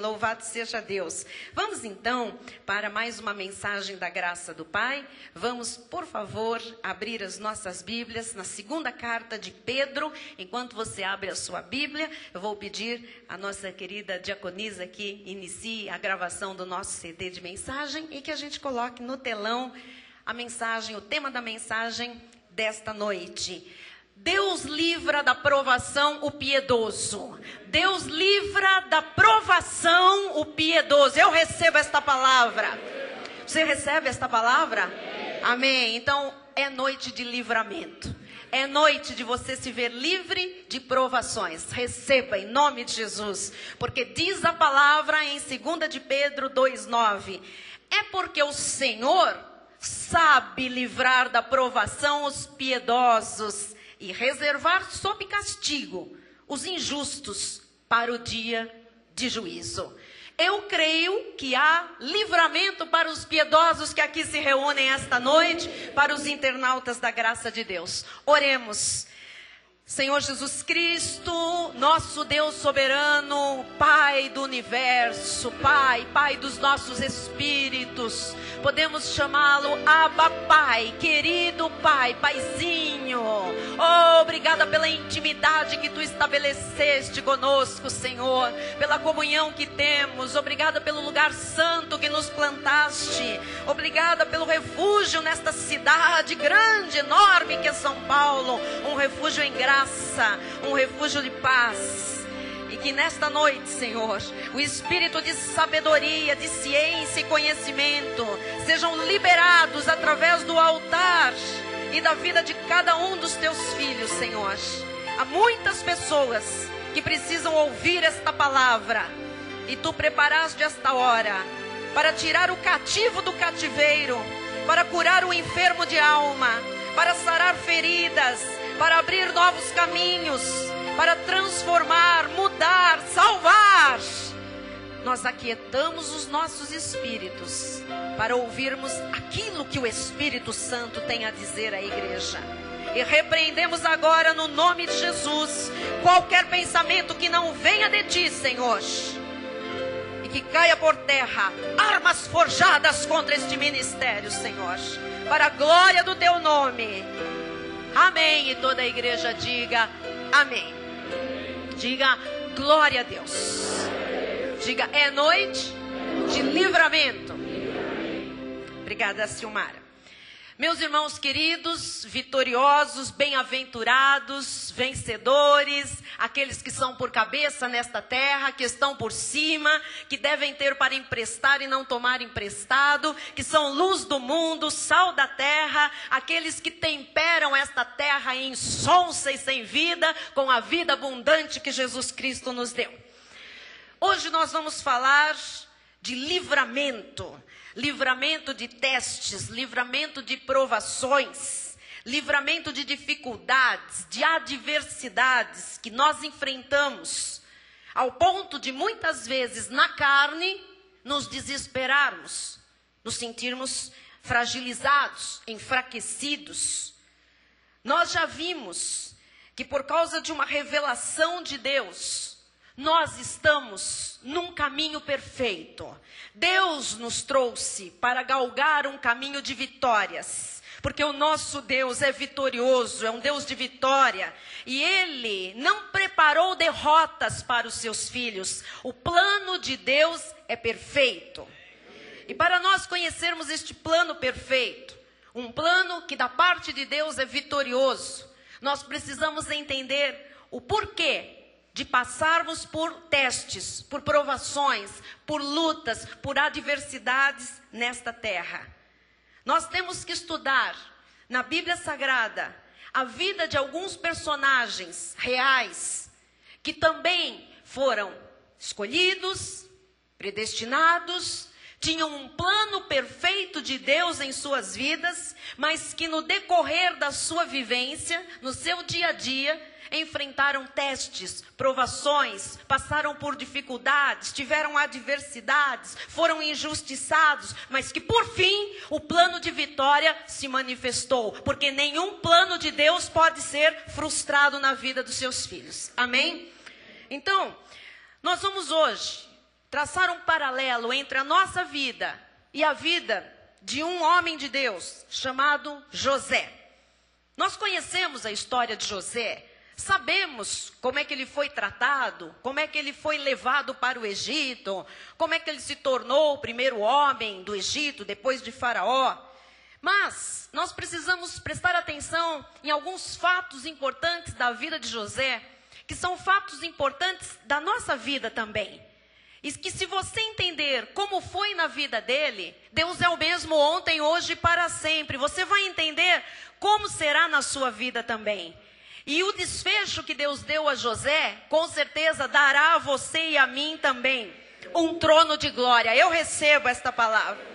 Louvado seja Deus. Vamos então para mais uma mensagem da graça do Pai. Vamos, por favor, abrir as nossas Bíblias na segunda carta de Pedro. Enquanto você abre a sua Bíblia, eu vou pedir à nossa querida diaconisa que inicie a gravação do nosso CD de mensagem e que a gente coloque no telão a mensagem, o tema da mensagem desta noite. Deus livra da provação o piedoso. Deus livra da provação o piedoso. Eu recebo esta palavra. Você recebe esta palavra? Amém. Então, é noite de livramento. É noite de você se ver livre de provações. Receba em nome de Jesus. Porque diz a palavra em 2 de Pedro 2,9. É porque o Senhor sabe livrar da provação os piedosos e reservar sob castigo os injustos para o dia de juízo. Eu creio que há livramento para os piedosos que aqui se reúnem esta noite, para os internautas da graça de Deus. Oremos. Senhor Jesus Cristo, nosso Deus soberano, Pai do universo, Pai dos nossos espíritos, podemos chamá-lo Abba Pai, querido Pai, Paizinho. Oh, obrigada pela intimidade que Tu estabeleceste conosco, Senhor, pela comunhão que temos, obrigada pelo lugar santo que nos plantaste, obrigada pelo refúgio nesta cidade grande, enorme que é São Paulo, um refúgio em graça, um refúgio de paz. E que nesta noite, Senhor, o espírito de sabedoria, de ciência e conhecimento sejam liberados através do altar e da vida de cada um dos Teus filhos, Senhor. Há muitas pessoas que precisam ouvir esta palavra e Tu preparaste esta hora para tirar o cativo do cativeiro, para curar o enfermo de alma, para sarar feridas, para abrir novos caminhos, para transformar, mudar, salvar. Nós aquietamos os nossos espíritos para ouvirmos aquilo que o Espírito Santo tem a dizer à igreja. E repreendemos agora no nome de Jesus qualquer pensamento que não venha de Ti, Senhor, e que caia por terra armas forjadas contra este ministério, Senhor, para a glória do Teu nome. Amém. E toda a igreja diga amém. Diga glória a Deus. Diga é noite de livramento. Obrigada, Silmara. Meus irmãos queridos, vitoriosos, bem-aventurados, vencedores, aqueles que são por cabeça nesta terra, que estão por cima, que devem ter para emprestar e não tomar emprestado, que são luz do mundo, sal da terra, aqueles que temperam esta terra insonsa e sem vida, com a vida abundante que Jesus Cristo nos deu. Hoje nós vamos falar de livramento. Livramento de testes, livramento de provações, livramento de dificuldades, de adversidades que nós enfrentamos, ao ponto de muitas vezes na carne nos desesperarmos, nos sentirmos fragilizados, enfraquecidos. Nós já vimos que por causa de uma revelação de Deus, nós estamos num caminho perfeito. Deus nos trouxe para galgar um caminho de vitórias, porque o nosso Deus é vitorioso, é um Deus de vitória, e Ele não preparou derrotas para os seus filhos. O plano de Deus é perfeito. E para nós conhecermos este plano perfeito, um plano que da parte de Deus é vitorioso, nós precisamos entender o porquê de passarmos por testes, por provações, por lutas, por adversidades nesta terra. Nós temos que estudar na Bíblia Sagrada a vida de alguns personagens reais que também foram escolhidos, predestinados, tinham um plano perfeito de Deus em suas vidas, mas que no decorrer da sua vivência, no seu dia a dia, enfrentaram testes, provações, passaram por dificuldades, tiveram adversidades, foram injustiçados, mas que por fim o plano de vitória se manifestou, porque nenhum plano de Deus pode ser frustrado na vida dos seus filhos. Amém? Então, nós vamos hoje traçar um paralelo entre a nossa vida e a vida de um homem de Deus chamado José. Nós conhecemos a história de José, sabemos como é que ele foi tratado, como é que ele foi levado para o Egito, como é que ele se tornou o primeiro homem do Egito depois de Faraó. Mas nós precisamos prestar atenção em alguns fatos importantes da vida de José, que são fatos importantes da nossa vida também. E que se você entender como foi na vida dele, Deus é o mesmo ontem, hoje e para sempre. Você vai entender como será na sua vida também. E o desfecho que Deus deu a José, com certeza dará a você e a mim também um trono de glória. Eu recebo esta palavra.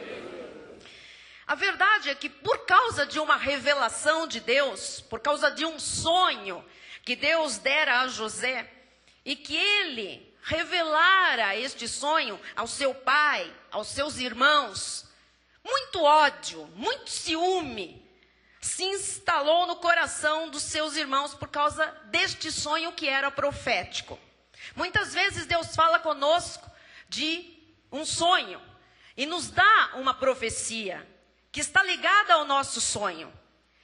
A verdade é que por causa de uma revelação de Deus, por causa de um sonho que Deus dera a José, e que ele revelara este sonho ao seu pai, aos seus irmãos, muito ódio, muito ciúme se instalou no coração dos seus irmãos por causa deste sonho que era profético. Muitas vezes Deus fala conosco de um sonho e nos dá uma profecia que está ligada ao nosso sonho.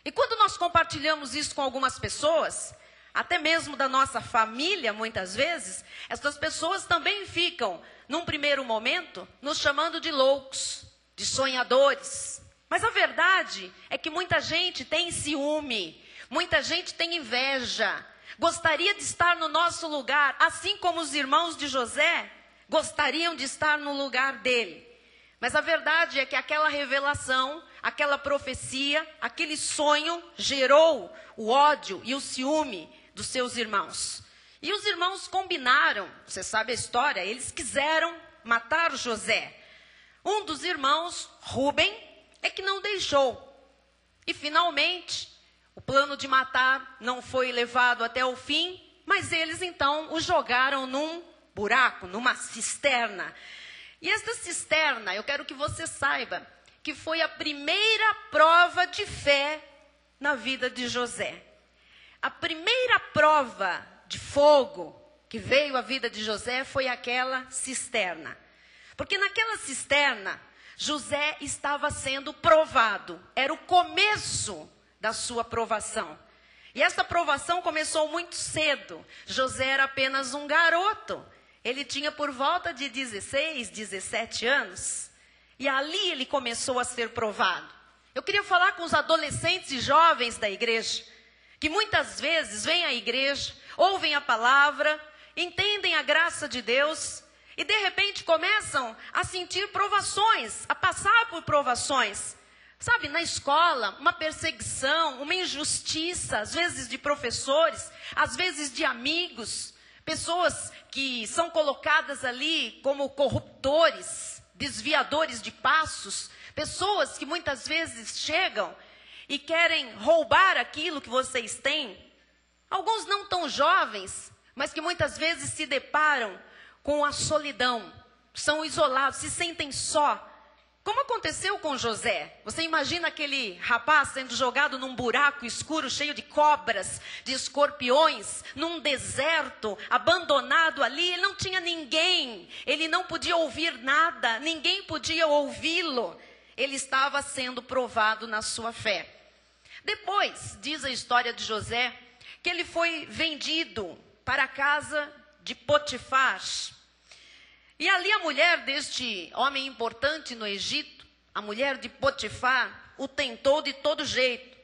E quando nós compartilhamos isso com algumas pessoas, até mesmo da nossa família, muitas vezes, essas pessoas também ficam, num primeiro momento, nos chamando de loucos, de sonhadores. Mas a verdade é que muita gente tem ciúme, muita gente tem inveja, gostaria de estar no nosso lugar, assim como os irmãos de José gostariam de estar no lugar dele. Mas a verdade é que aquela revelação, aquela profecia, aquele sonho gerou o ódio e o ciúme dos seus irmãos. E os irmãos combinaram, você sabe a história, eles quiseram matar José. Um dos irmãos, Rúben, é que não deixou. E finalmente, o plano de matar não foi levado até o fim, mas eles então o jogaram num buraco, numa cisterna. E essa cisterna, eu quero que você saiba, que foi a primeira prova de fé na vida de José. A primeira prova de fogo que veio à vida de José foi aquela cisterna. Porque naquela cisterna, José estava sendo provado. Era o começo da sua provação. E essa provação começou muito cedo. José era apenas um garoto. Ele tinha por volta de 16, 17 anos. E ali ele começou a ser provado. Eu queria falar com os adolescentes e jovens da igreja, que muitas vezes vêm à igreja, ouvem a palavra, entendem a graça de Deus, e de repente começam a sentir provações, a passar por provações. Sabe, na escola, uma perseguição, uma injustiça, às vezes de professores, às vezes de amigos, pessoas que são colocadas ali como corruptores, desviadores de passos, pessoas que muitas vezes chegam e querem roubar aquilo que vocês têm. Alguns não tão jovens, mas que muitas vezes se deparam com a solidão, são isolados, se sentem só. Como aconteceu com José? Você imagina aquele rapaz sendo jogado num buraco escuro, cheio de cobras, de escorpiões, num deserto, abandonado ali, ele não tinha ninguém, ele não podia ouvir nada, ninguém podia ouvi-lo. Ele estava sendo provado na sua fé. Depois, diz a história de José, que ele foi vendido para a casa de Potifar. E ali a mulher deste homem importante no Egito, a mulher de Potifar, o tentou de todo jeito.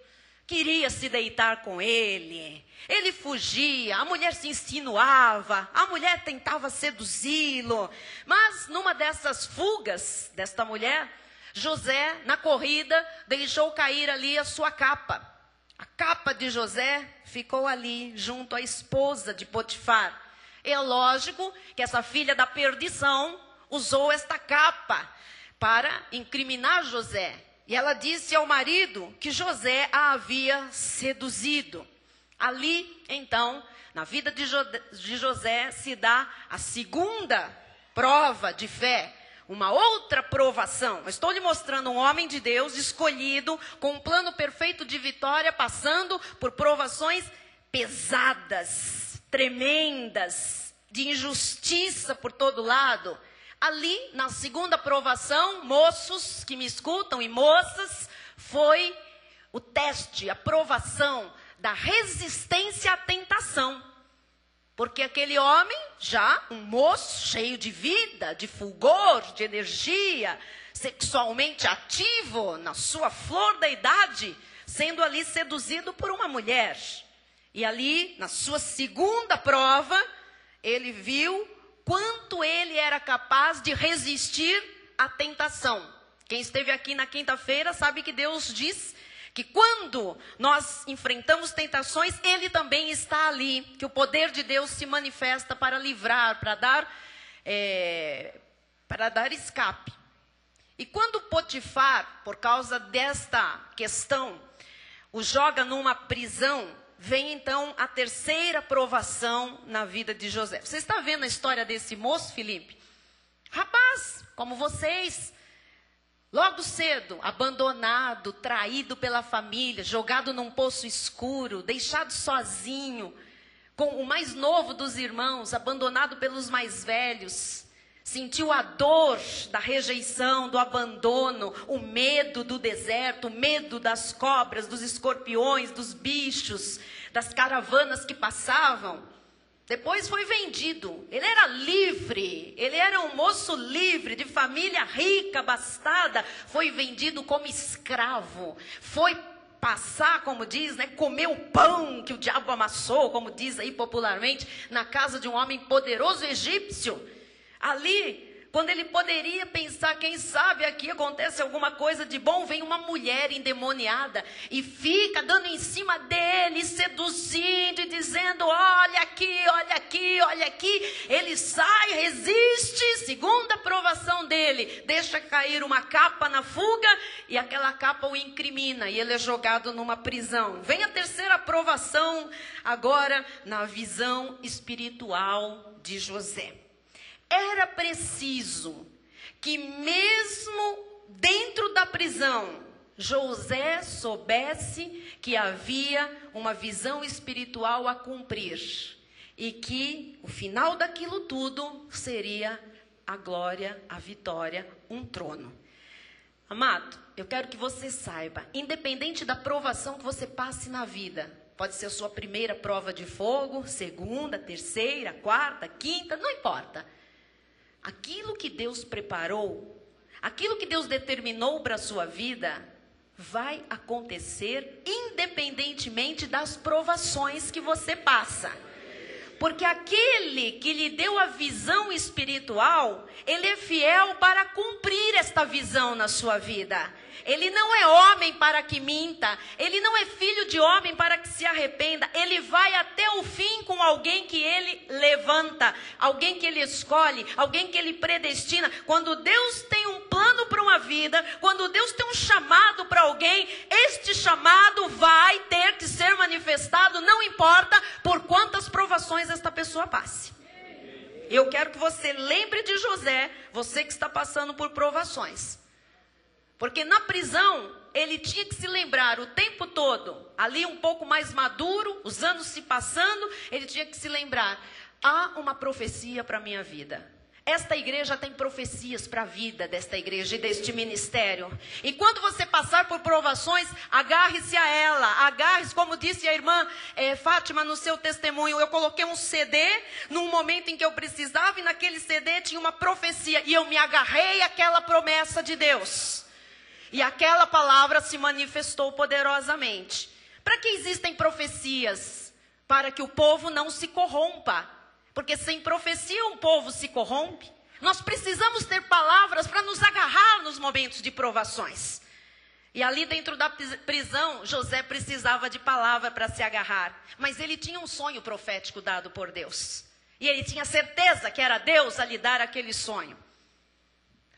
Queria se deitar com ele, ele fugia, a mulher se insinuava, a mulher tentava seduzi-lo. Mas numa dessas fugas desta mulher, José, na corrida, deixou cair ali a sua capa. A capa de José ficou ali junto à esposa de Potifar. É lógico que essa filha da perdição usou esta capa para incriminar José. E ela disse ao marido que José a havia seduzido. Ali, então, na vida de José se dá a segunda prova de fé. Uma outra provação. Estou lhe mostrando um homem de Deus escolhido, com um plano perfeito de vitória, passando por provações pesadas, tremendas, de injustiça por todo lado. Ali, na segunda provação, moços que me escutam e moças, foi o teste, a provação da resistência à tentação. Porque aquele homem, já um moço cheio de vida, de fulgor, de energia, sexualmente ativo, na sua flor da idade, sendo ali seduzido por uma mulher. E ali, na sua segunda prova, ele viu quanto ele era capaz de resistir à tentação. Quem esteve aqui na quinta-feira sabe que Deus diz que quando nós enfrentamos tentações, Ele também está ali, que o poder de Deus se manifesta para livrar, para dar escape. E quando Potifar, por causa desta questão, o joga numa prisão, vem então a terceira provação na vida de José. Você está vendo a história desse moço, Felipe? Rapaz, como vocês... Logo cedo, abandonado, traído pela família, jogado num poço escuro, deixado sozinho, com o mais novo dos irmãos, abandonado pelos mais velhos. Sentiu a dor da rejeição, do abandono, o medo do deserto, o medo das cobras, dos escorpiões, dos bichos, das caravanas que passavam. Depois foi vendido, ele era livre, ele era um moço livre, de família rica, abastada, foi vendido como escravo, foi passar, como diz, comer o pão que o diabo amassou, como diz aí popularmente, na casa de um homem poderoso egípcio. Ali, quando ele poderia pensar, quem sabe aqui acontece alguma coisa de bom, vem uma mulher endemoniada e fica dando em cima dele, seduzindo e dizendo, olha aqui, olha aqui, olha aqui. Ele sai, resiste, segunda provação dele, deixa cair uma capa na fuga e aquela capa o incrimina e ele é jogado numa prisão. Vem a terceira provação agora na visão espiritual de José. Era preciso que mesmo dentro da prisão, José soubesse que havia uma visão espiritual a cumprir. E que o final daquilo tudo seria a glória, a vitória, um trono. Amado, eu quero que você saiba, independente da provação que você passe na vida, pode ser a sua primeira prova de fogo, segunda, terceira, quarta, quinta, não importa. Aquilo que Deus preparou, aquilo que Deus determinou para a sua vida, vai acontecer independentemente das provações que você passa. Porque aquele que lhe deu a visão espiritual, ele é fiel para cumprir esta visão na sua vida. Ele não é homem para que minta, ele não é filho de homem para que se arrependa. Ele vai até o fim com alguém que ele levanta, alguém que ele escolhe, alguém que ele predestina. Quando Deus tem um plano para uma vida, quando Deus tem um chamado para alguém, este chamado vai ter que ser manifestado, não importa por quantas provações esta pessoa passe. Eu quero que você lembre de José, você que está passando por provações. Porque na prisão, ele tinha que se lembrar o tempo todo, ali um pouco mais maduro, os anos se passando, ele tinha que se lembrar, há uma profecia para a minha vida. Esta igreja tem profecias para a vida desta igreja e deste ministério. E quando você passar por provações, agarre-se a ela. Agarre-se, como disse a irmã Fátima no seu testemunho. Eu coloquei um CD num momento em que eu precisava e naquele CD tinha uma profecia. E eu me agarrei àquela promessa de Deus. E aquela palavra se manifestou poderosamente. Para que existem profecias? Para que o povo não se corrompa. Porque sem profecia um povo se corrompe. Nós precisamos ter palavras para nos agarrar nos momentos de provações. E ali dentro da prisão, José precisava de palavra para se agarrar. Mas ele tinha um sonho profético dado por Deus. E ele tinha certeza que era Deus a lhe dar aquele sonho.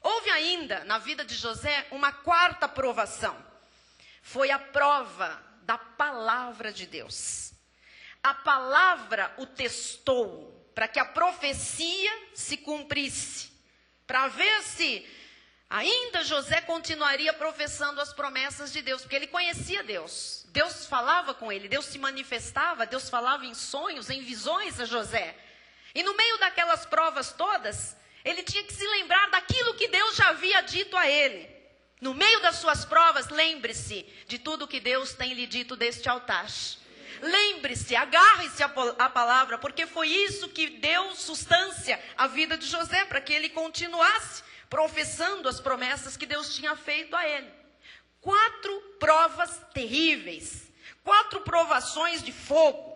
Houve ainda, na vida de José, uma quarta provação. Foi a prova da palavra de Deus. A palavra o testou para que a profecia se cumprisse. Para ver se ainda José continuaria professando as promessas de Deus. Porque ele conhecia Deus. Deus falava com ele, Deus se manifestava, Deus falava em sonhos, em visões a José. E no meio daquelas provas todas, Ele tinha que se lembrar daquilo que Deus já havia dito a ele. No meio das suas provas, lembre-se de tudo que Deus tem lhe dito deste altar. Lembre-se, agarre-se à palavra, porque foi isso que deu sustância à vida de José, para que ele continuasse professando as promessas que Deus tinha feito a ele. 4 provas terríveis, 4 provações de fogo.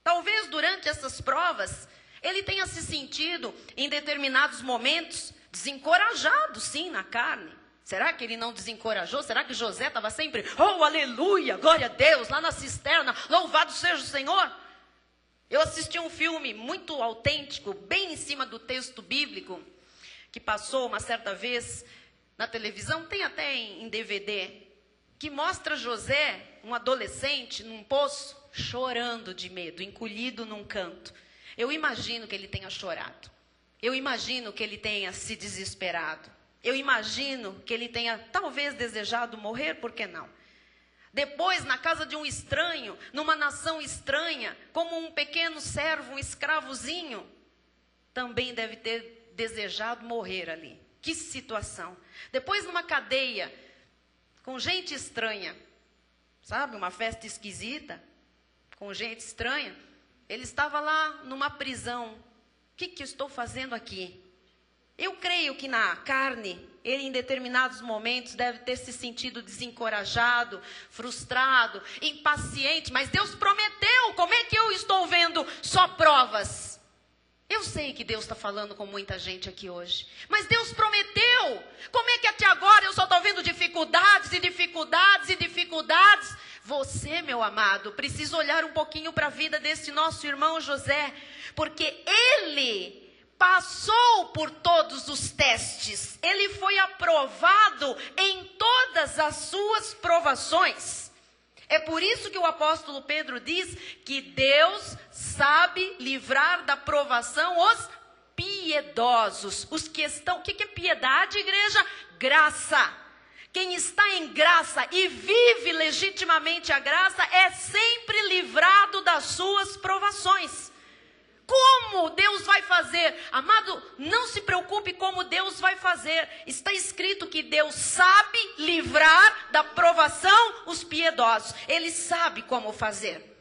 Talvez durante essas provas, ele tenha se sentido, em determinados momentos, desencorajado, sim, na carne. Será que ele não desencorajou? Será que José estava sempre, oh, aleluia, glória a Deus, lá na cisterna, louvado seja o Senhor? Eu assisti um filme muito autêntico, bem em cima do texto bíblico, que passou uma certa vez na televisão, tem até em DVD, que mostra José, um adolescente, num poço, chorando de medo, encolhido num canto. Eu imagino que ele tenha chorado. Eu imagino que ele tenha se desesperado. Eu imagino que ele tenha talvez desejado morrer, por que não? Depois, na casa de um estranho, numa nação estranha, como um pequeno servo, um escravozinho, também deve ter desejado morrer ali. Que situação. Depois, numa cadeia, com gente estranha, sabe, uma festa esquisita, com gente estranha, ele estava lá numa prisão. O que eu estou fazendo aqui? Eu creio que na carne, ele em determinados momentos deve ter se sentido desencorajado, frustrado, impaciente. Mas Deus prometeu, como é que eu estou vendo só provas? Eu sei que Deus está falando com muita gente aqui hoje. Mas Deus prometeu, como é que até agora eu só estou vendo dificuldades e dificuldades e dificuldades? Você, meu amado, precisa olhar um pouquinho para a vida desse nosso irmão José, porque ele passou por todos os testes, ele foi aprovado em todas as suas provações. É por isso que o apóstolo Pedro diz que Deus sabe livrar da provação os piedosos, os que estão... O que é piedade, igreja? Graça. Quem está em graça e vive legitimamente a graça é sempre livrado das suas provações. Como Deus vai fazer? Amado, não se preocupe como Deus vai fazer. Está escrito que Deus sabe livrar da provação os piedosos. Ele sabe como fazer.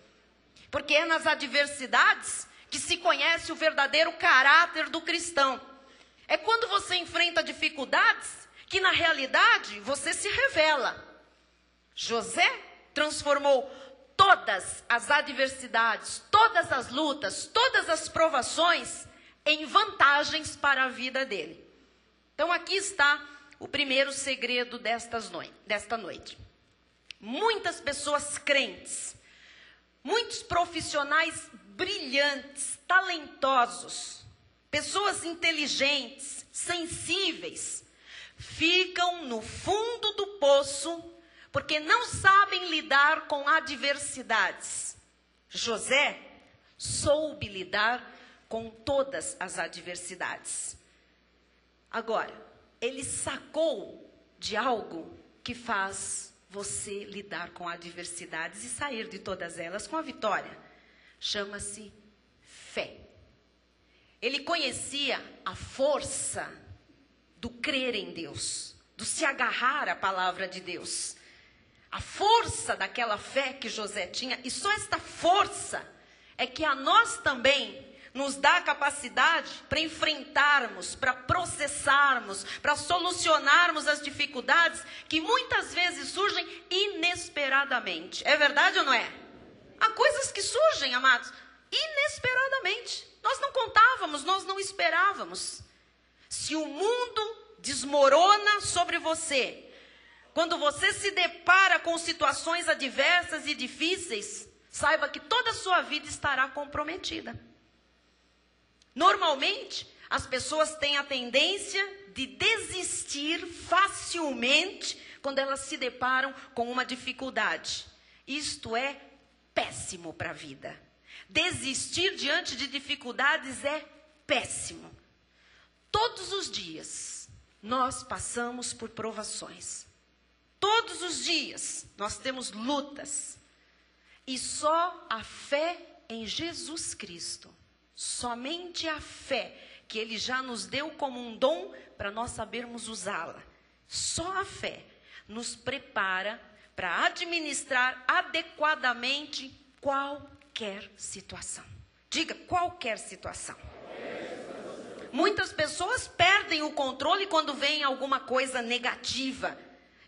Porque é nas adversidades que se conhece o verdadeiro caráter do cristão. É quando você enfrenta dificuldades que na realidade você se revela. José transformou todas as adversidades, todas as lutas, todas as provações em vantagens para a vida dele. Então aqui está o primeiro segredo desta noite. Muitas pessoas crentes, muitos profissionais brilhantes, talentosos, pessoas inteligentes, sensíveis, ficam no fundo do poço porque não sabem lidar com adversidades. José soube lidar com todas as adversidades. Agora, ele sacou de algo que faz você lidar com adversidades e sair de todas elas com a vitória. Chama-se fé. Ele conhecia a força do crer em Deus, do se agarrar à palavra de Deus. A força daquela fé que José tinha, e só esta força é que a nós também nos dá a capacidade para enfrentarmos, para processarmos, para solucionarmos as dificuldades que muitas vezes surgem inesperadamente. É verdade ou não é? Há coisas que surgem, amados, inesperadamente. Nós não contávamos, nós não esperávamos. Se o mundo desmorona sobre você, quando você se depara com situações adversas e difíceis, saiba que toda a sua vida estará comprometida. Normalmente, as pessoas têm a tendência de desistir facilmente quando elas se deparam com uma dificuldade. Isto é péssimo para a vida. Desistir diante de dificuldades é péssimo. Todos os dias, nós passamos por provações. Todos os dias nós temos lutas. E só a fé em Jesus Cristo, somente a fé que Ele já nos deu como um dom para nós sabermos usá-la. Só a fé nos prepara para administrar adequadamente qualquer situação. Diga, qualquer situação. Muitas pessoas perdem o controle quando vem alguma coisa negativa.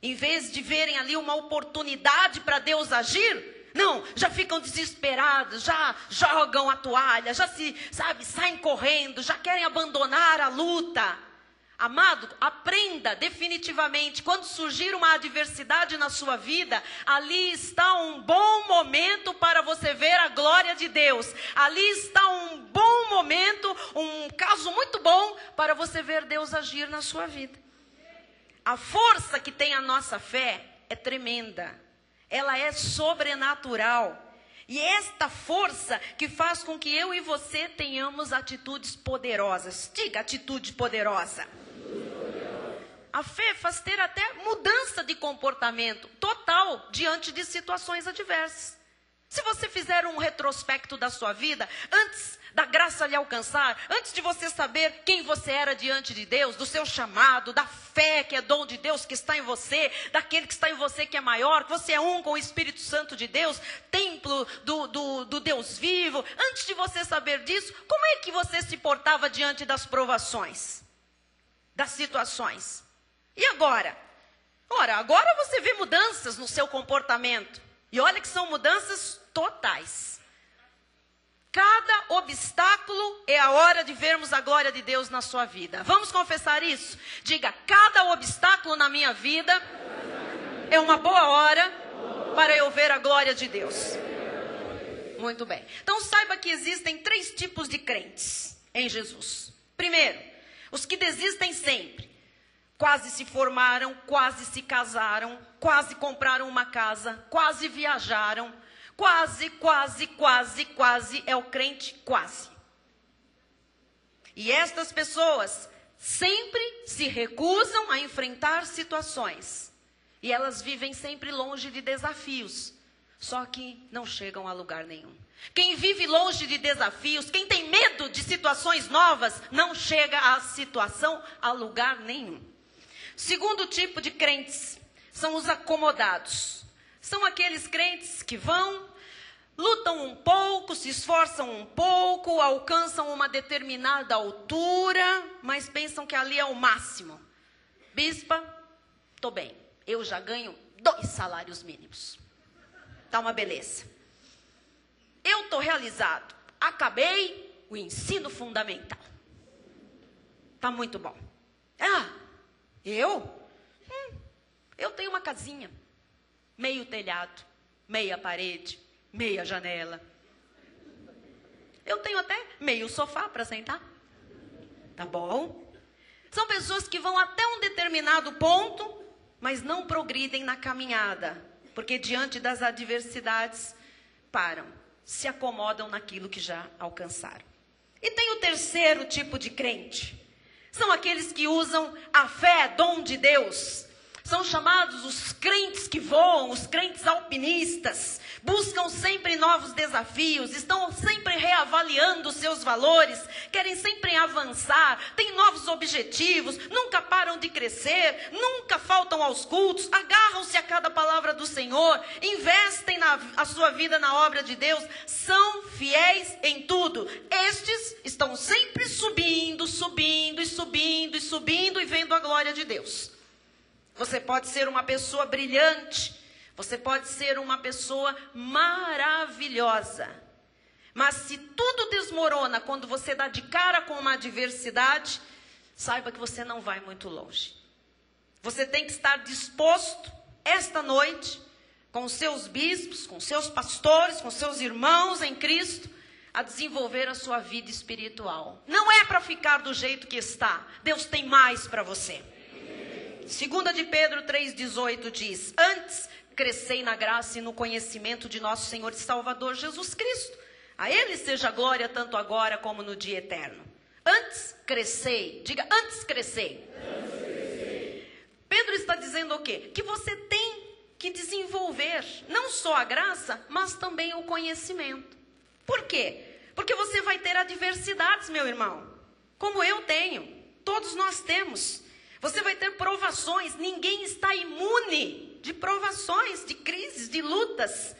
Em vez de verem ali uma oportunidade para Deus agir, não, já ficam desesperados, já jogam a toalha, já saem correndo, já querem abandonar a luta. Amado, aprenda definitivamente, quando surgir uma adversidade na sua vida, ali está um bom momento para você ver a glória de Deus. Ali está um bom momento, um caso muito bom para você ver Deus agir na sua vida. A força que tem a nossa fé é tremenda. Ela é sobrenatural. E é esta força que faz com que eu e você tenhamos atitudes poderosas. Diga, atitude poderosa. A fé faz ter até mudança de comportamento total diante de situações adversas. Se você fizer um retrospecto da sua vida, antes da graça lhe alcançar, antes de você saber quem você era diante de Deus, do seu chamado, da fé que é dom de Deus que está em você, daquele que está em você que é maior, que você é um com o Espírito Santo de Deus, templo do Deus vivo, antes de você saber disso, como é que você se portava diante das provações, das situações? E agora? Ora, agora você vê mudanças no seu comportamento. E olha que são mudanças totais. Cada obstáculo é a hora de vermos a glória de Deus na sua vida. Vamos confessar isso? Diga, cada obstáculo na minha vida é uma boa hora para eu ver a glória de Deus. Muito bem. Então saiba que existem 3 tipos de crentes em Jesus. Primeiro, os que desistem sempre. Quase se formaram, quase se casaram, quase compraram uma casa, quase viajaram, quase, é o crente quase. E estas pessoas sempre se recusam a enfrentar situações. E elas vivem sempre longe de desafios, só que não chegam a lugar nenhum. Quem vive longe de desafios, quem tem medo de situações novas, não chega a lugar nenhum. Segundo tipo de crentes são os acomodados. São aqueles crentes que vão, lutam um pouco, se esforçam um pouco, alcançam uma determinada altura, mas pensam que ali é o máximo. Bispa, estou bem, eu já ganho 2 salários mínimos. Tá uma beleza. Eu estou realizado, acabei o ensino fundamental. Tá muito bom. Eu tenho uma casinha, meio telhado, meia parede, meia janela. Eu tenho até meio sofá para sentar. Tá bom? São pessoas que vão até um determinado ponto, mas não progridem na caminhada, porque diante das adversidades param, se acomodam naquilo que já alcançaram. E tem o terceiro tipo de crente. São aqueles que usam a fé, dom de Deus. São chamados os crentes que voam, os crentes alpinistas. Buscam sempre novos desafios, estão sempre reavaliando os seus valores, querem sempre avançar, têm novos objetivos, nunca param de crescer, nunca faltam aos cultos, agarram-se a cada palavra do Senhor, investem a sua vida na obra de Deus, são fiéis em tudo. Estes estão sempre subindo e vendo a glória de Deus. Você pode ser uma pessoa brilhante, você pode ser uma pessoa maravilhosa, mas se tudo desmorona quando você dá de cara com uma adversidade, saiba que você não vai muito longe. Você tem que estar disposto esta noite, com os seus bispos, com seus pastores, com seus irmãos em Cristo, a desenvolver a sua vida espiritual. Não é para ficar do jeito que está. Deus tem mais para você. 2 de Pedro 3,18 diz: antes crescei na graça e no conhecimento de nosso Senhor e Salvador Jesus Cristo. A Ele seja a glória tanto agora como no dia eterno. Antes crescei. Diga, antes crescei. Pedro está dizendo o quê? Que você tem que desenvolver não só a graça, mas também o conhecimento. Por quê? Porque você vai ter adversidades, meu irmão. como eu tenho, todos nós temos. Você vai ter provações, ninguém está imune de provações, de crises, de lutas.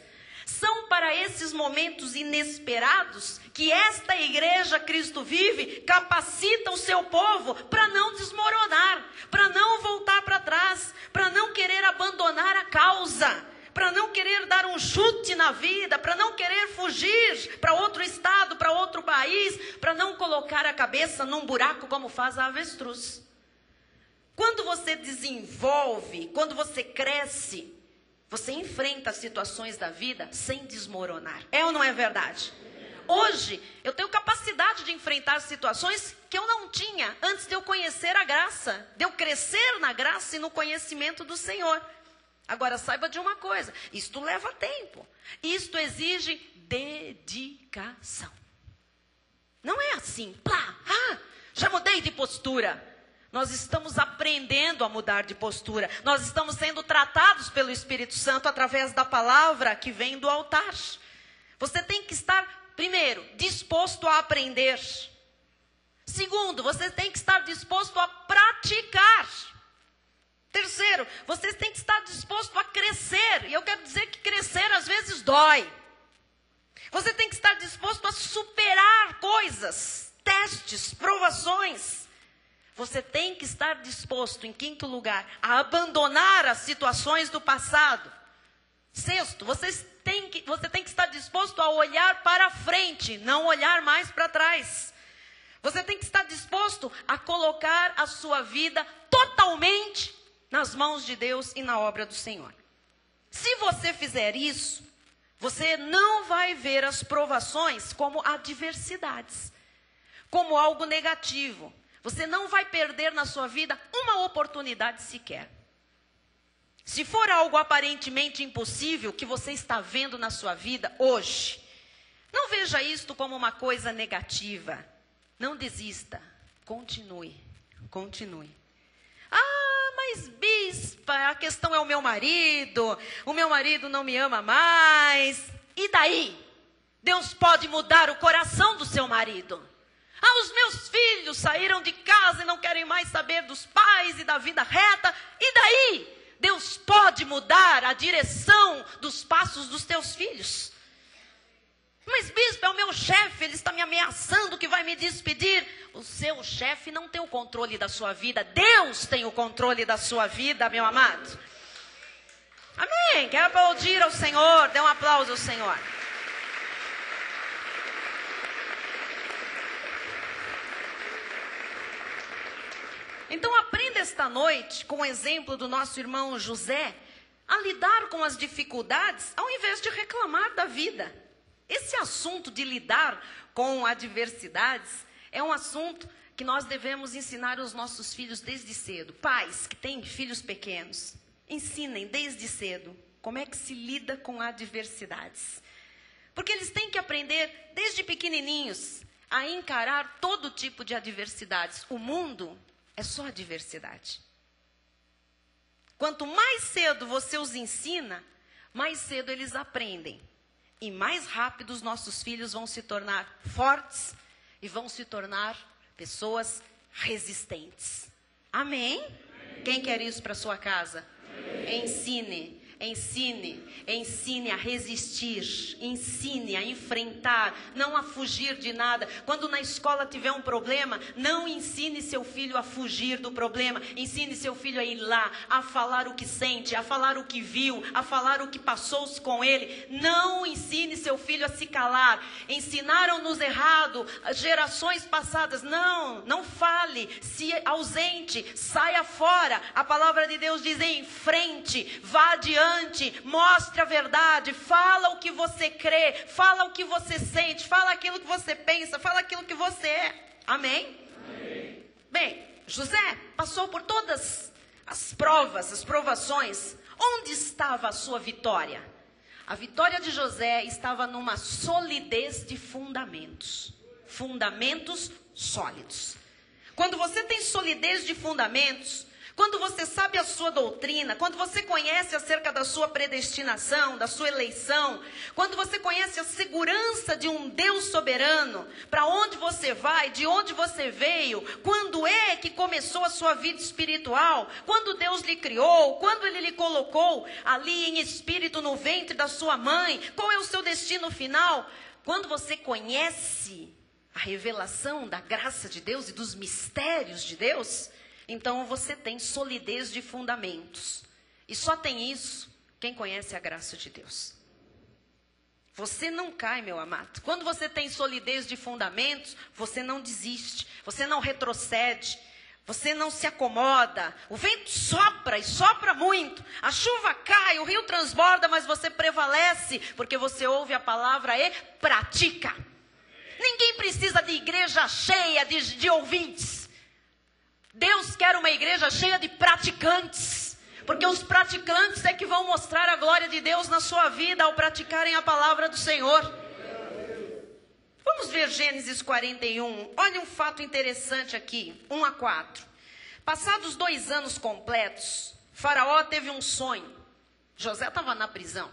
São para esses momentos inesperados que esta igreja Cristo Vive capacita o seu povo para não desmoronar, para não voltar para trás, para não querer abandonar a causa, para não querer dar um chute na vida, para não querer fugir para outro estado, para outro país, para não colocar a cabeça num buraco como faz a avestruz. Quando você desenvolve, quando você cresce, você enfrenta as situações da vida sem desmoronar. É ou não é verdade? Hoje, eu tenho capacidade de enfrentar situações que eu não tinha antes de eu conhecer a graça, de eu crescer na graça e no conhecimento do Senhor. Agora, saiba de uma coisa, isto leva tempo, isto exige dedicação. Não é assim, já mudei de postura. Nós estamos aprendendo a mudar de postura. Nós estamos sendo tratados pelo Espírito Santo através da palavra que vem do altar. Você tem que estar, primeiro, disposto a aprender. Segundo, você tem que estar disposto a praticar. Terceiro, você tem que estar disposto a crescer. E eu quero dizer que crescer às vezes dói. Você tem que estar disposto a superar coisas, testes, provações. Você tem que estar disposto, em quinto lugar, a abandonar as situações do passado. Sexto, você tem que estar disposto a olhar para frente, não olhar mais para trás. Você tem que estar disposto a colocar a sua vida totalmente nas mãos de Deus e na obra do Senhor. Se você fizer isso, você não vai ver as provações como adversidades, como algo negativo. Você não vai perder na sua vida uma oportunidade sequer. Se for algo aparentemente impossível que você está vendo na sua vida hoje, não veja isto como uma coisa negativa. Não desista. Continue. Continue. Mas bispa, a questão é o meu marido não me ama mais. E daí? Deus pode mudar o coração do seu marido. Os meus filhos saíram de casa e não querem mais saber dos pais e da vida reta. E daí? Deus pode mudar a direção dos passos dos teus filhos. Mas bispo, é o meu chefe, ele está me ameaçando que vai me despedir. O seu chefe não tem o controle da sua vida. Deus tem o controle da sua vida, meu amado. Amém. Quer aplaudir ao Senhor? Dê um aplauso ao Senhor. Então aprenda esta noite, com o exemplo do nosso irmão José, a lidar com as dificuldades ao invés de reclamar da vida. Esse assunto de lidar com adversidades é um assunto que nós devemos ensinar aos nossos filhos desde cedo. Pais que têm filhos pequenos, ensinem desde cedo como é que se lida com adversidades. Porque eles têm que aprender desde pequenininhos a encarar todo tipo de adversidades. O mundo é só adversidade. Quanto mais cedo você os ensina, mais cedo eles aprendem. E mais rápido os nossos filhos vão se tornar fortes e vão se tornar pessoas resistentes. Amém? Quem quer isso para sua casa? Amém. Ensine a resistir, ensine a enfrentar, não a fugir de nada. Quando na escola tiver um problema, não ensine seu filho a fugir do problema. Ensine seu filho a ir lá, a falar o que sente, a falar o que viu, a falar o que passou-se com ele. Não ensine seu filho a se calar. Ensinaram-nos errado, gerações passadas. Não fale, se ausente, saia fora. A palavra de Deus diz: em frente, vá adiante. Mostre a verdade, fala o que você crê, fala o que você sente, fala aquilo que você pensa, fala aquilo que você é. Amém? Amém. Bem, José passou por todas as provas, as provações. Onde estava a sua vitória? A vitória de José estava numa solidez de fundamentos. Fundamentos sólidos. Quando você tem solidez de fundamentos, quando você sabe a sua doutrina, quando você conhece acerca da sua predestinação, da sua eleição, quando você conhece a segurança de um Deus soberano, para onde você vai, de onde você veio, quando é que começou a sua vida espiritual, quando Deus lhe criou, quando Ele lhe colocou ali em espírito no ventre da sua mãe, qual é o seu destino final? Quando você conhece a revelação da graça de Deus e dos mistérios de Deus, então você tem solidez de fundamentos. E só tem isso quem conhece a graça de Deus. Você não cai, meu amado. Quando você tem solidez de fundamentos, você não desiste, você não retrocede, você não se acomoda. O vento sopra e sopra muito, a chuva cai, o rio transborda, mas você prevalece, porque você ouve a palavra e pratica. Ninguém precisa de igreja cheia de ouvintes. Deus quer uma igreja cheia de praticantes, porque os praticantes é que vão mostrar a glória de Deus na sua vida ao praticarem a palavra do Senhor. Vamos ver Gênesis 41. Olha um fato interessante aqui, 1-4. Passados 2 anos completos, Faraó teve um sonho. José estava na prisão.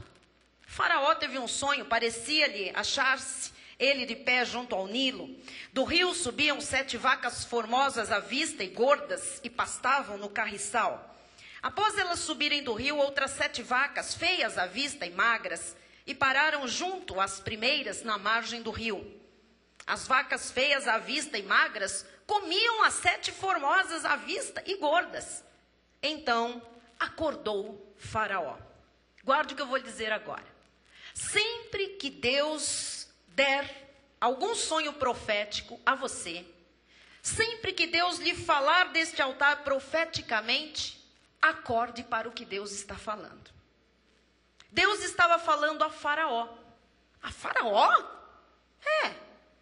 Faraó teve um sonho, parecia-lhe achar-se ele de pé junto ao Nilo. Do rio subiam 7 vacas formosas à vista e gordas, e pastavam no carriçal. Após elas subirem do rio, outras 7 vacas, feias à vista e magras, e pararam junto às primeiras na margem do rio. As vacas feias à vista e magras comiam as 7 formosas à vista e gordas. Então acordou Faraó. Guarde o que eu vou lhe dizer agora. Sempre que Deus der algum sonho profético a você, sempre que Deus lhe falar deste altar profeticamente, acorde para o que Deus está falando. Deus estava falando a Faraó. A Faraó?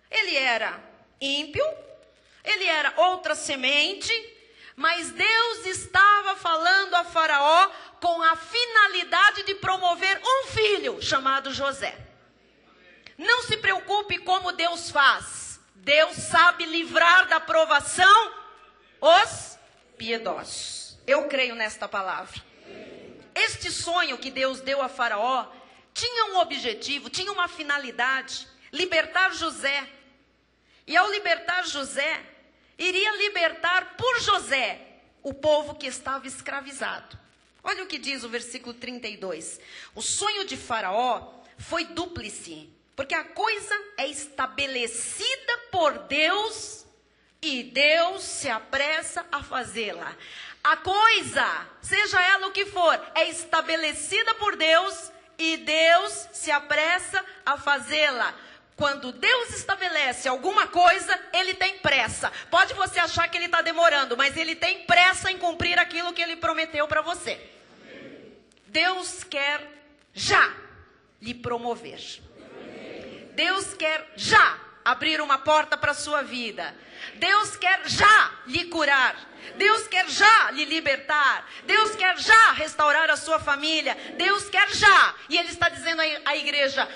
Ele era ímpio, ele era outra semente, mas Deus estava falando a Faraó com a finalidade de promover um filho chamado José. Não se preocupe como Deus faz. Deus sabe livrar da provação os piedosos. Eu creio nesta palavra. Este sonho que Deus deu a Faraó tinha um objetivo, tinha uma finalidade: libertar José. E ao libertar José, iria libertar por José o povo que estava escravizado. Olha o que diz o versículo 32. O sonho de Faraó foi dúplice, porque a coisa é estabelecida por Deus e Deus se apressa a fazê-la. A coisa, seja ela o que for, é estabelecida por Deus e Deus se apressa a fazê-la. Quando Deus estabelece alguma coisa, Ele tem pressa. Pode você achar que Ele está demorando, mas Ele tem pressa em cumprir aquilo que Ele prometeu para você. Deus quer já lhe promover. Deus quer já abrir uma porta para a sua vida. Deus quer já lhe curar. Deus quer já lhe libertar. Deus quer já restaurar a sua família. Deus quer já. E Ele está dizendo à igreja: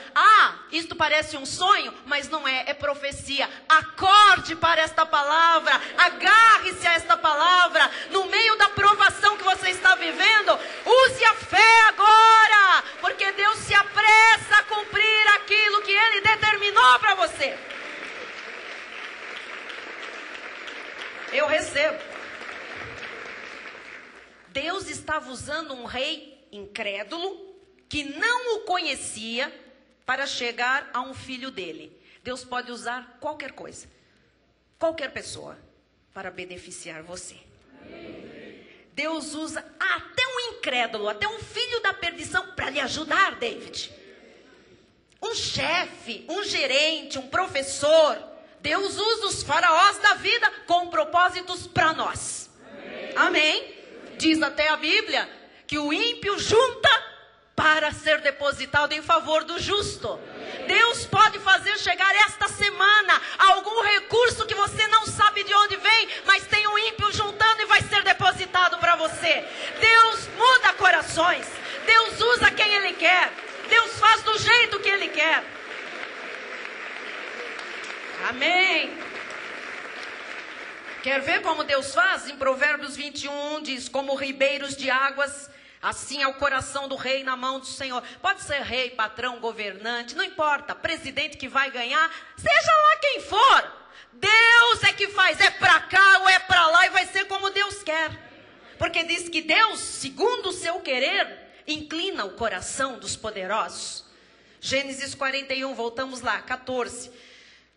isto parece um sonho, mas não é, é profecia. Acorde para esta palavra. Agarre-se a esta palavra. No meio da provação que você está vivendo, use a fé agora. Porque Deus se apressa a cumprir aquilo que Ele determinou para você. Eu recebo. Deus estava usando um rei incrédulo, que não o conhecia, para chegar a um filho dele. Deus pode usar qualquer coisa, qualquer pessoa, para beneficiar você. Deus usa até um incrédulo, até um filho da perdição, para lhe ajudar, David. Um chefe, um gerente, um professor. Deus usa os faraós da vida com propósitos para nós. Amém? Diz até a Bíblia que o ímpio junta para ser depositado em favor do justo. Deus pode fazer chegar esta semana algum recurso que você não sabe de onde vem, mas tem um ímpio juntando e vai ser depositado para você. Deus muda corações. Deus usa quem Ele quer. Deus faz do jeito que Ele quer. Amém. Quer ver como Deus faz? Em Provérbios 21 diz, como ribeiros de águas, assim é o coração do rei na mão do Senhor. Pode ser rei, patrão, governante, não importa, presidente que vai ganhar, seja lá quem for. Deus é que faz, é para cá ou é para lá e vai ser como Deus quer. Porque diz que Deus, segundo o seu querer, inclina o coração dos poderosos. Gênesis 41, voltamos lá, 14.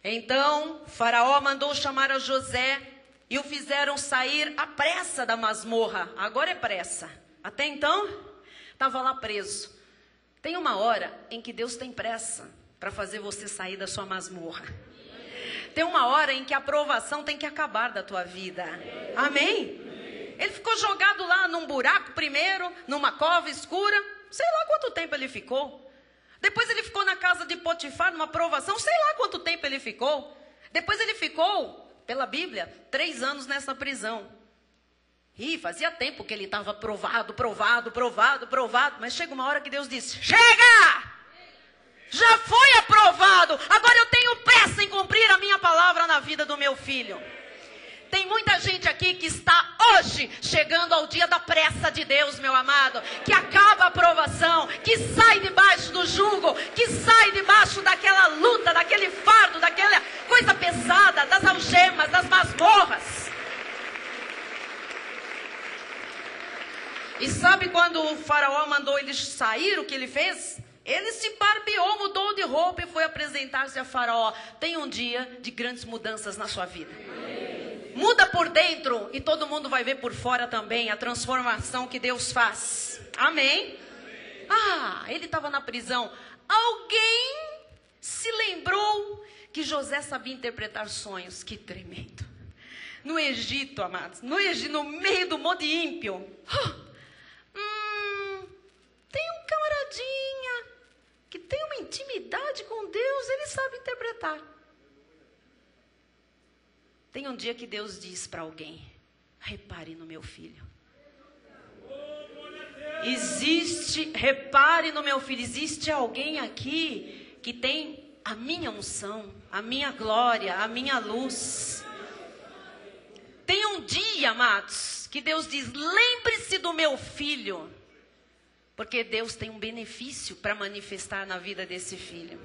Então, Faraó mandou chamar a José e o fizeram sair à pressa da masmorra. Agora é pressa. Até então, estava lá preso. Tem uma hora em que Deus tem pressa para fazer você sair da sua masmorra. Tem uma hora em que a provação tem que acabar da tua vida. Amém? Ele ficou jogado lá num buraco primeiro, numa cova escura. Sei lá quanto tempo ele ficou. Depois ele ficou na casa de Potifar, numa provação. Sei lá quanto tempo ele ficou. Depois ele ficou, pela Bíblia, 3 anos nessa prisão. E fazia tempo que ele estava provado. Mas chega uma hora que Deus disse, chega! Já foi aprovado. Agora eu tenho pressa em cumprir a minha palavra na vida do meu filho. Tem muita gente aqui que está hoje chegando ao dia da pressa de Deus, meu amado. Que acaba a provação, que sai debaixo do jugo, que sai debaixo daquela luta, daquele fardo, daquela coisa pesada, das algemas, das masmorras. E sabe quando o faraó mandou eles sair, o que ele fez? Ele se barbeou, mudou de roupa e foi apresentar-se a Faraó. Tem um dia de grandes mudanças na sua vida. Muda por dentro e todo mundo vai ver por fora também a transformação que Deus faz. Amém? Ele estava na prisão. Alguém se lembrou que José sabia interpretar sonhos. Que tremendo. No Egito, amados, no meio do monte ímpio. Tem um camaradinha que tem uma intimidade com Deus, ele sabe interpretar. Tem um dia que Deus diz para alguém, repare no meu filho. Repare no meu filho, existe alguém aqui que tem a minha unção, a minha glória, a minha luz. Tem um dia, amados, que Deus diz, lembre-se do meu filho. Porque Deus tem um benefício para manifestar na vida desse filho.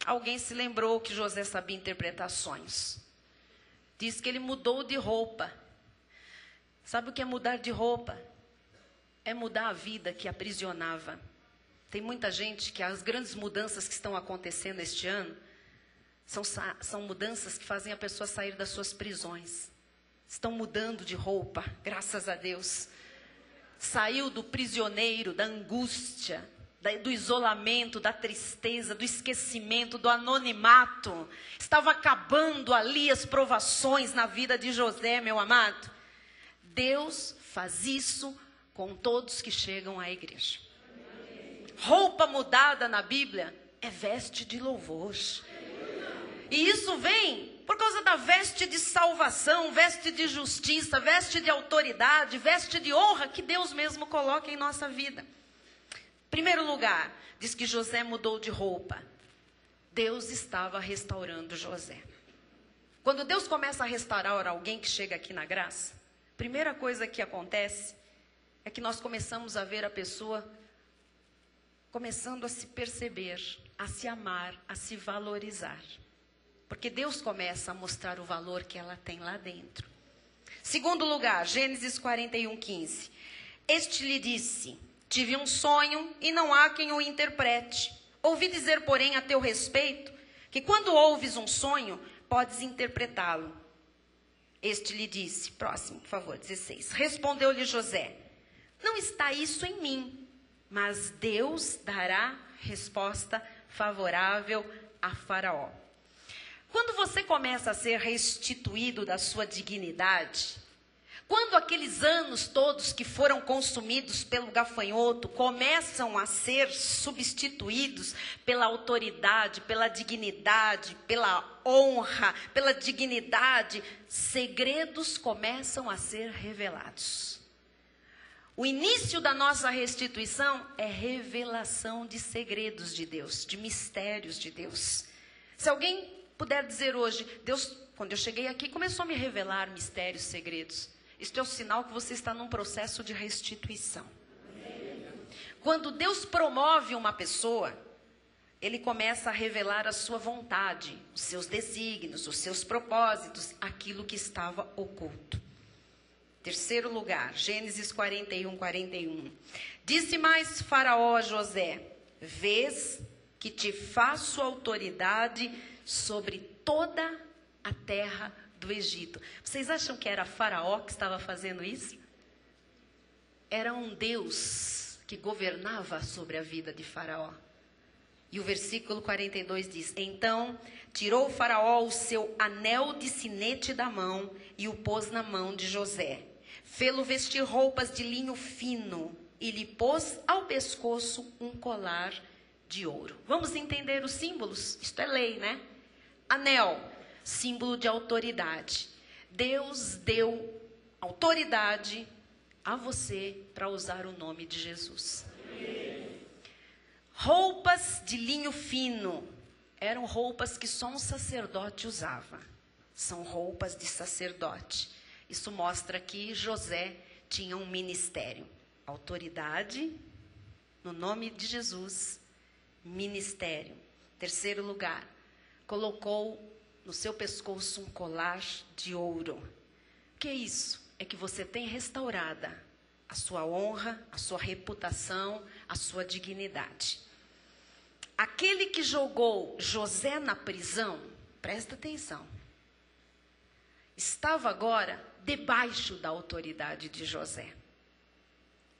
Alguém se lembrou que José sabia interpretar sonhos. Diz que ele mudou de roupa. Sabe o que é mudar de roupa? É mudar a vida que aprisionava. Tem muita gente que as grandes mudanças que estão acontecendo este ano são mudanças que fazem a pessoa sair das suas prisões. Estão mudando de roupa, graças a Deus. Saiu do prisioneiro, da angústia, do isolamento, da tristeza, do esquecimento, do anonimato. Estava acabando ali as provações na vida de José, meu amado. Deus faz isso com todos que chegam à igreja. Roupa mudada na Bíblia é veste de louvor. E isso vem por causa da veste de salvação, veste de justiça, veste de autoridade, veste de honra que Deus mesmo coloca em nossa vida. Primeiro lugar, diz que José mudou de roupa. Deus estava restaurando José. Quando Deus começa a restaurar alguém que chega aqui na graça, a primeira coisa que acontece é que nós começamos a ver a pessoa começando a se perceber, a se amar, a se valorizar. Porque Deus começa a mostrar o valor que ela tem lá dentro. Segundo lugar, Gênesis 41, 15. Este lhe disse, tive um sonho e não há quem o interprete. Ouvi dizer, porém, a teu respeito, que quando ouves um sonho, podes interpretá-lo. Este lhe disse, próximo, por favor, 16. Respondeu-lhe José, não está isso em mim, mas Deus dará resposta favorável a Faraó. Quando você começa a ser restituído da sua dignidade, quando aqueles anos todos que foram consumidos pelo gafanhoto começam a ser substituídos pela autoridade, pela dignidade, pela honra, pela dignidade, segredos começam a ser revelados. O início da nossa restituição é revelação de segredos de Deus, de mistérios de Deus. Se alguém puder dizer hoje, Deus, quando eu cheguei aqui, começou a me revelar mistérios, segredos. Isso é o sinal que você está num processo de restituição. Quando Deus promove uma pessoa, Ele começa a revelar a sua vontade, os seus desígnios, os seus propósitos, aquilo que estava oculto. Terceiro lugar, Gênesis 41, 41. Disse mais Faraó a José: vês que te faço autoridade sobre toda a terra do Egito. Vocês acham que era Faraó que estava fazendo isso? Era um Deus que governava sobre a vida de Faraó. E o versículo 42 diz: então tirou Faraó o seu anel de sinete da mão e o pôs na mão de José. Fê-lo vestir roupas de linho fino e lhe pôs ao pescoço um colar de ouro. Vamos entender os símbolos? Isto é lei, né? Anel, símbolo de autoridade. Deus deu autoridade a você para usar o nome de Jesus. Roupas de linho fino. Eram roupas que só um sacerdote usava. São roupas de sacerdote. Isso mostra que José tinha um ministério. Autoridade, no nome de Jesus, ministério. Terceiro lugar, colocou no seu pescoço um colar de ouro. O que é isso? É que você tem restaurada a sua honra, a sua reputação, a sua dignidade. Aquele que jogou José na prisão, presta atenção, estava agora debaixo da autoridade de José.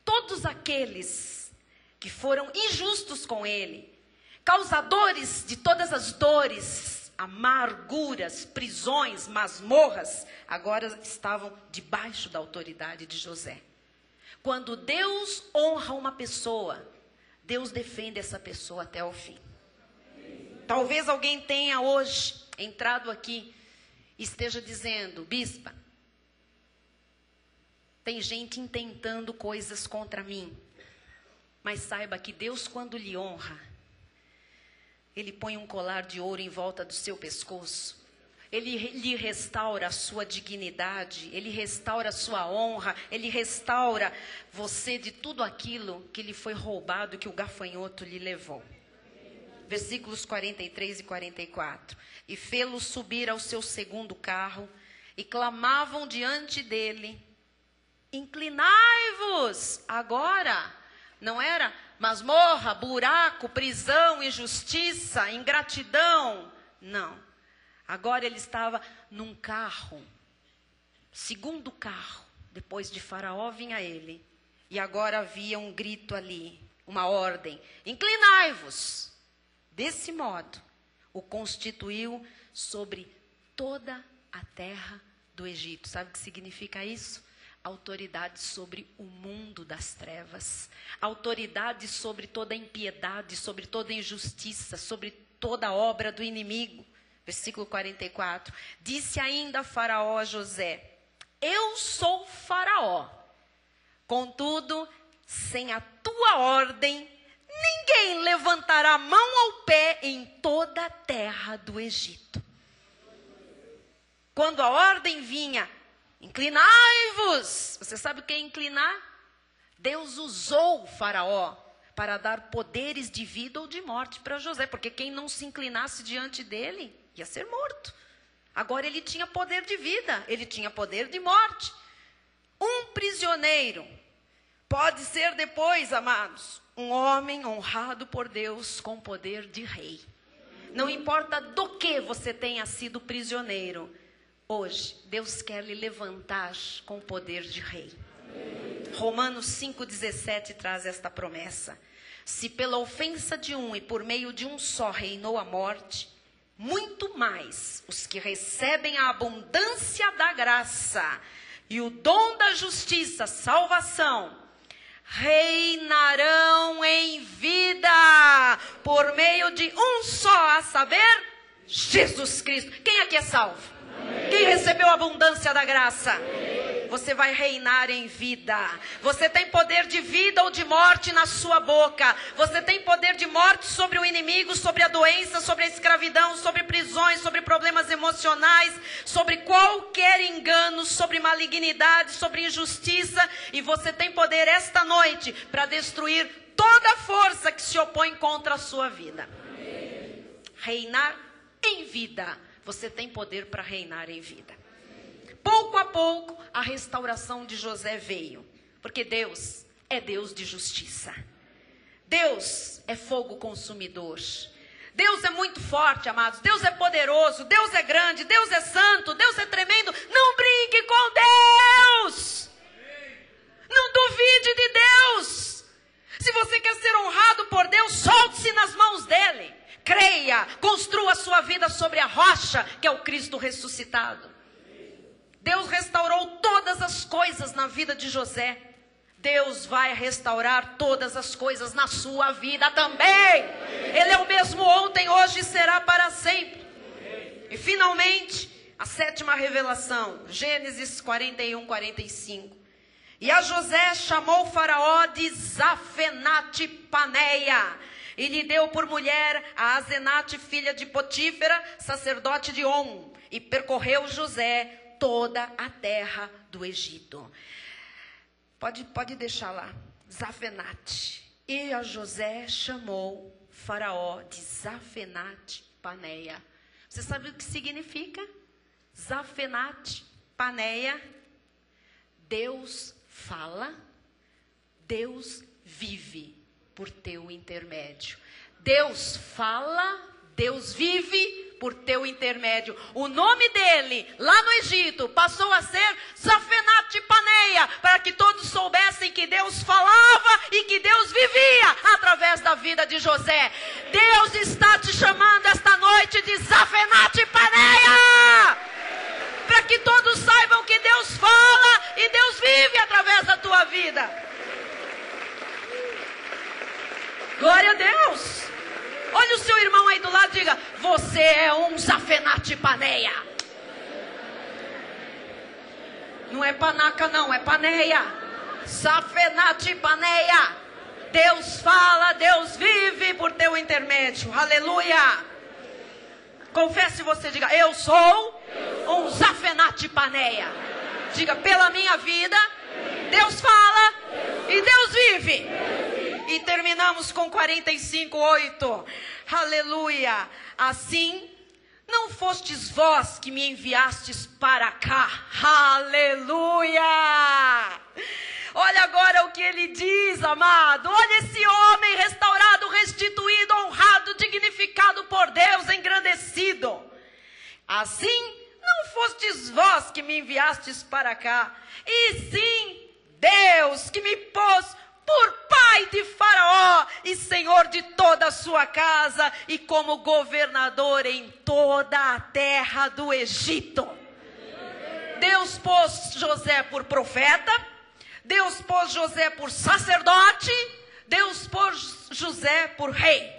Todos aqueles que foram injustos com ele, causadores de todas as dores, amarguras, prisões, masmorras, agora estavam debaixo da autoridade de José. Quando Deus honra uma pessoa, Deus defende essa pessoa até o fim. Talvez alguém tenha hoje entrado aqui e esteja dizendo: bispa, tem gente intentando coisas contra mim. Mas saiba que Deus, quando lhe honra, Ele põe um colar de ouro em volta do seu pescoço. Ele lhe restaura a sua dignidade, Ele restaura a sua honra, Ele restaura você de tudo aquilo que lhe foi roubado, que o gafanhoto lhe levou. Versículos 43 e 44. E fê-lo subir ao seu segundo carro, e clamavam diante dele: inclinai-vos agora. Não era masmorra, buraco, prisão, injustiça, ingratidão. Não. Agora ele estava num carro, segundo carro. Depois de Faraó vinha ele. E agora havia um grito ali, uma ordem: inclinai-vos. Desse modo, o constituiu sobre toda a terra do Egito. Sabe o que significa isso? Autoridade sobre o mundo das trevas, autoridade sobre toda impiedade, sobre toda injustiça, sobre toda obra do inimigo. Versículo 44, disse ainda Faraó a José: eu sou Faraó, contudo, sem a tua ordem, ninguém levantará a mão ao pé em toda a terra do Egito. Quando a ordem vinha: inclinai-vos. Você sabe o que é inclinar? Deus usou o Faraó para dar poderes de vida ou de morte para José, porque quem não se inclinasse diante dele ia ser morto. Agora ele tinha poder de vida, ele tinha poder de morte. Um prisioneiro pode ser depois, amados, um homem honrado por Deus com poder de rei. Não importa do que você tenha sido prisioneiro, hoje, Deus quer lhe levantar com o poder de rei. Romanos 5,17 traz esta promessa: se pela ofensa de um e por meio de um só reinou a morte, muito mais os que recebem a abundância da graça e o dom da justiça, salvação, reinarão em vida por meio de um só, a saber, Jesus Cristo. Quem aqui é salvo? Quem recebeu a abundância da graça? você vai reinar em vida. Você tem poder de vida ou de morte na sua boca. Você tem poder de morte sobre o inimigo, sobre a doença, sobre a escravidão, sobre prisões, sobre problemas emocionais, sobre qualquer engano, sobre malignidade, sobre injustiça. E você tem poder esta noite para destruir toda força que se opõe contra a sua vida. Reinar em vida. Você tem poder para reinar em vida. Pouco a pouco, a restauração de José veio. Porque Deus é Deus de justiça. Deus é fogo consumidor. Deus é muito forte, amados. Deus é poderoso. Deus é grande. Deus é santo. Deus é tremendo. Não brinque com Deus. Não duvide de Deus. Se você quer ser honrado por Deus, solte-se nas mãos dele. Creia, construa a sua vida sobre a rocha, que é o Cristo ressuscitado. Deus restaurou todas as coisas na vida de José. Deus vai restaurar todas as coisas na sua vida também. Ele é o mesmo ontem, hoje e será para sempre. E finalmente, a sétima revelação, Gênesis 41, 45. E a José chamou Faraó de Zafenate Paneia, e lhe deu por mulher a Asenate, filha de Potífera, sacerdote de On. E percorreu José toda a terra do Egito. Pode deixar lá. Zafenate. E a José chamou Faraó de Zafenate Paneia. Você sabe o que significa? Zafenate Paneia. Deus fala, Deus vive por teu intermédio. Deus fala, Deus vive por teu intermédio. O nome dele, lá no Egito, passou a ser Zafenate Paneia, para que todos soubessem que Deus falava e que Deus vivia através da vida de José. Deus está te chamando esta noite de Zafenate Paneia, para que todos saibam que Deus fala e Deus vive através da tua vida. Glória a Deus. Olha o seu irmão aí do lado e diga: você é um Zafenate Paneia. Não é panaca não, é paneia. Zafenate Paneia. Deus fala, Deus vive por teu intermédio. Aleluia. Confesse você, diga: eu sou um Zafenate Paneia. Diga: pela minha vida, Deus fala e Deus vive. E terminamos com 45:8. Aleluia. Assim, não fostes vós que me enviastes para cá. Aleluia. Olha agora o que ele diz, amado. Olha esse homem restaurado, restituído, honrado, dignificado por Deus, engrandecido. Assim, não fostes vós que me enviastes para cá, e sim Deus que me pôs por pai de Faraó e senhor de toda a sua casa, e como governador em toda a terra do Egito. Deus pôs José por profeta, Deus pôs José por sacerdote, Deus pôs José por rei.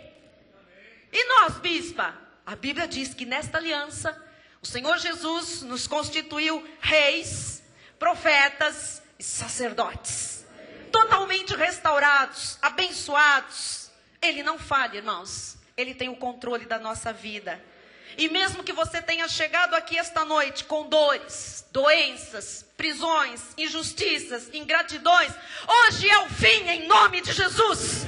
E nós, bispa, a Bíblia diz que nesta aliança, o Senhor Jesus nos constituiu reis, profetas e sacerdotes. Totalmente restaurados, abençoados. Ele não falha, irmãos. Ele tem o controle da nossa vida. E mesmo que você tenha chegado aqui esta noite com dores, doenças, prisões, injustiças, ingratidões, hoje é o fim em nome de Jesus.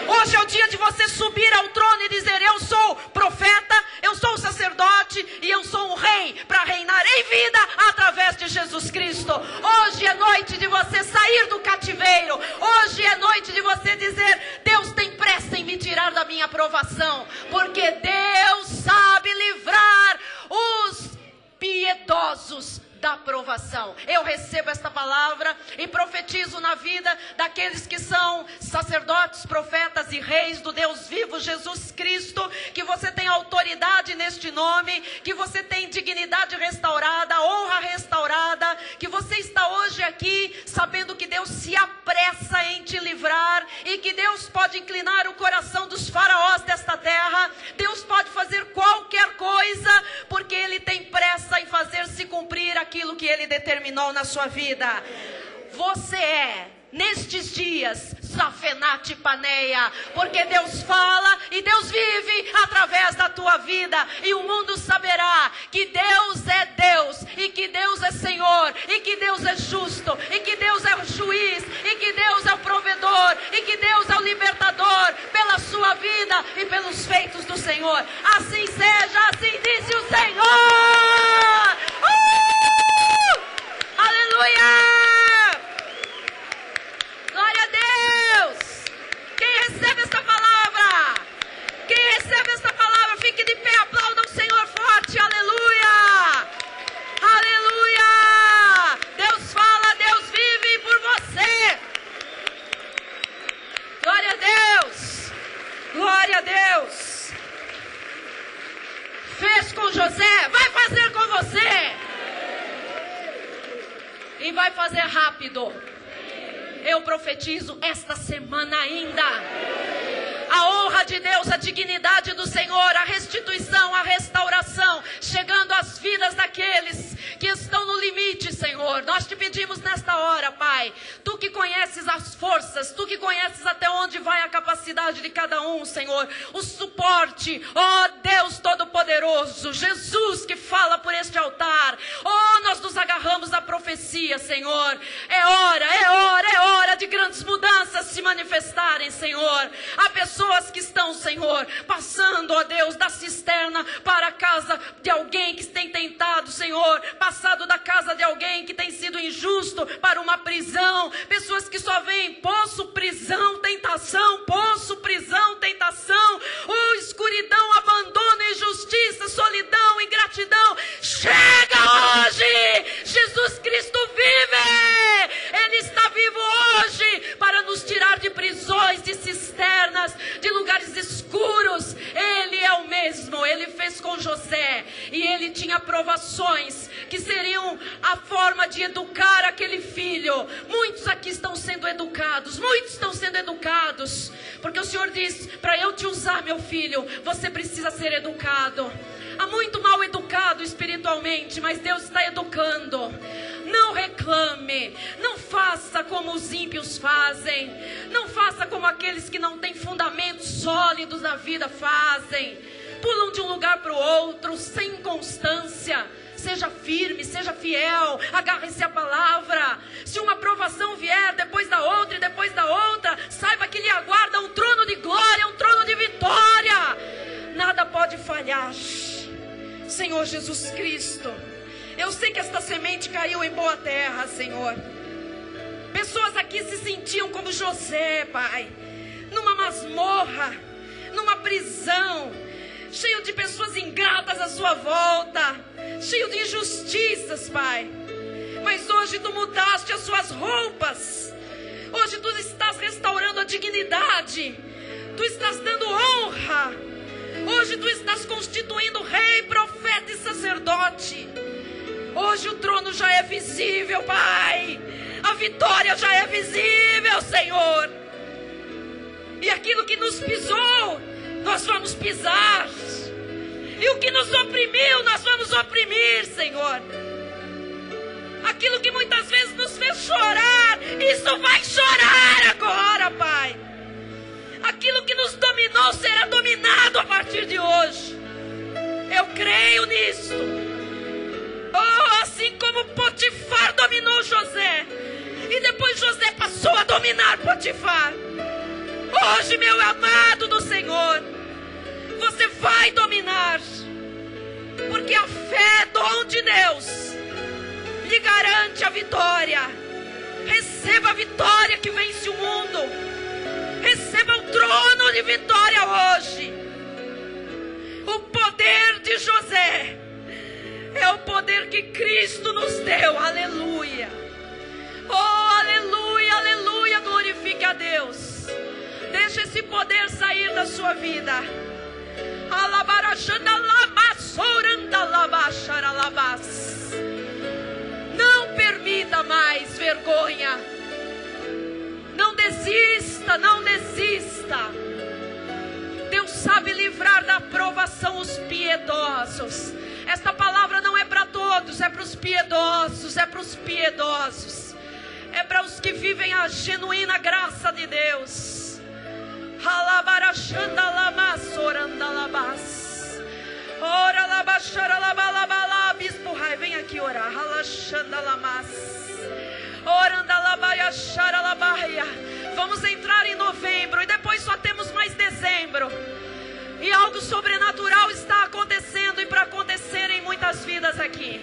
Hoje é o dia de você subir ao trono e dizer: eu sou profeta, eu sou sacerdote e eu sou um rei para reinar em vida através de Jesus Cristo. Hoje é noite de você sair do cativeiro. Hoje é noite de você dizer: Deus tem pressa em me tirar da minha provação, porque Deus sabe livrar os piedosos da provação. Eu recebo esta palavra e profetizo na vida daqueles que são sacerdotes, profetas e reis do Deus vivo, Jesus Cristo, que você tem autoridade neste nome, que você tem dignidade restaurada, honra restaurada, que você está hoje aqui sabendo que Deus se apressa em te livrar e que Deus pode inclinar o coração dos faraós desta terra. Deus pode fazer qualquer coisa, porque Ele tem pressa em fazer se cumprir aquilo que Ele Ele determinou na sua vida. Você é, nestes dias, Safenate Paneia, porque Deus fala e Deus vive através da tua vida, e o mundo saberá que Deus é Deus, e que Deus é Senhor, e que Deus é justo, e que Deus é o juiz, e que Deus é o provedor, e que Deus é o libertador pela sua vida e pelos feitos do Senhor. Assim seja, assim disse o Senhor. Aleluia! Glória a Deus! Quem recebe esta palavra? Quem recebe esta palavra, fique de pé, aplauda o Senhor forte, aleluia! Aleluia! Deus fala, Deus vive por você! Glória a Deus! Glória a Deus! Fez com José, vai fazer com você! E vai fazer rápido. Eu profetizo esta semana ainda. A honra de Deus, a dignidade do Senhor, a restituição, a restauração, chegando às vidas daqueles que estão no limite, Senhor. Nós te pedimos nesta hora, Pai, Tu que conheces as forças, Tu que conheces até onde vai a capacidade de cada um, Senhor, o suporte, ó Deus Todo-Poderoso, Jesus que fala por este altar, nós nos agarramos à profecia, Senhor. É hora de grandes mudanças se manifestarem, Senhor. Há pessoas que estão, Senhor, passando, ó Deus, da cisterna para a casa de alguém que tem tentado, Senhor, passado da casa de alguém que tem sido injusto para uma prisão. Pessoas que só veem poço, prisão, tentação, poço, prisão, tentação, escuridão, abandono, injustiça, solidão, ingratidão. Chega hoje! Jesus Cristo vive! Ele está vivo hoje para nos tirar de prisões, de cisternas, de lugares escuros. Ele é o mesmo. Ele fez com José, e ele tinha provações que seriam a forma de educar aquele filho. Muitos aqui estão sendo educados, porque o Senhor diz: para eu te usar, meu filho, você precisa ser educado. Há muito mal educado espiritualmente, mas Deus está educando. Não reclame, não faça como os ímpios fazem, não faça como aqueles que não têm fundamentos sólidos na vida fazem. Pulam de um lugar para o outro sem constância. Seja firme, seja fiel, agarre-se à palavra. Se uma provação vier depois da outra e depois da outra, saiba que lhe aguarda um trono de glória, um trono de vitória. Nada pode falhar. Senhor Jesus Cristo, eu sei que esta semente caiu em boa terra, Senhor. Pessoas aqui se sentiam como José, Pai, numa masmorra, numa prisão, cheio de pessoas ingratas à sua volta, cheio de injustiças, Pai. Mas hoje Tu mudaste as suas roupas. Hoje Tu estás restaurando a dignidade. Tu estás dando honra. Hoje Tu estás constituindo rei, profeta e sacerdote. Hoje o trono já é visível, Pai. A vitória já é visível, Senhor. E aquilo que nos pisou, nós vamos pisar. E o que nos oprimiu, nós vamos oprimir, Senhor. Aquilo que muitas vezes nos fez chorar, isso vai chorar agora, Pai. Aquilo que nos dominou será dominado a partir de hoje. Eu creio nisso. Assim como Potifar dominou José, e depois José passou a dominar Potifar. Hoje, meu amado do Senhor, você vai dominar, porque a fé é dom de Deus, lhe garante a vitória. Receba a vitória que vence o mundo. Receba o trono de vitória hoje. O poder de José é o poder que Cristo nos deu. Aleluia. Oh, aleluia, aleluia. Glorifique a Deus. Deixa esse poder sair da sua vida. Não permita mais vergonha. Não desista, não desista. Deus sabe livrar da provação os piedosos. Esta palavra não é para todos, é para os piedosos, é para os piedosos. É para os que vivem a genuína graça de Deus. Ora labaxaralabalabala, Bispo Rai, vem aqui orar. Vamos entrar em novembro e depois só temos mais dezembro. E algo sobrenatural está acontecendo e para acontecer em muitas vidas aqui.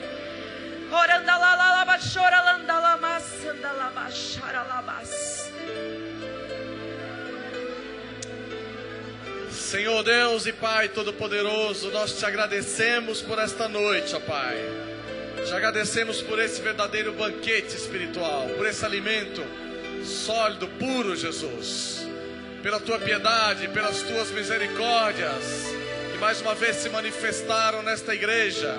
Senhor Deus e Pai Todo-Poderoso, nós te agradecemos por esta noite, ó Pai. Te agradecemos por esse verdadeiro banquete espiritual, por esse alimento sólido, puro, Jesus. Pela tua piedade, pelas tuas misericórdias, que mais uma vez se manifestaram nesta igreja.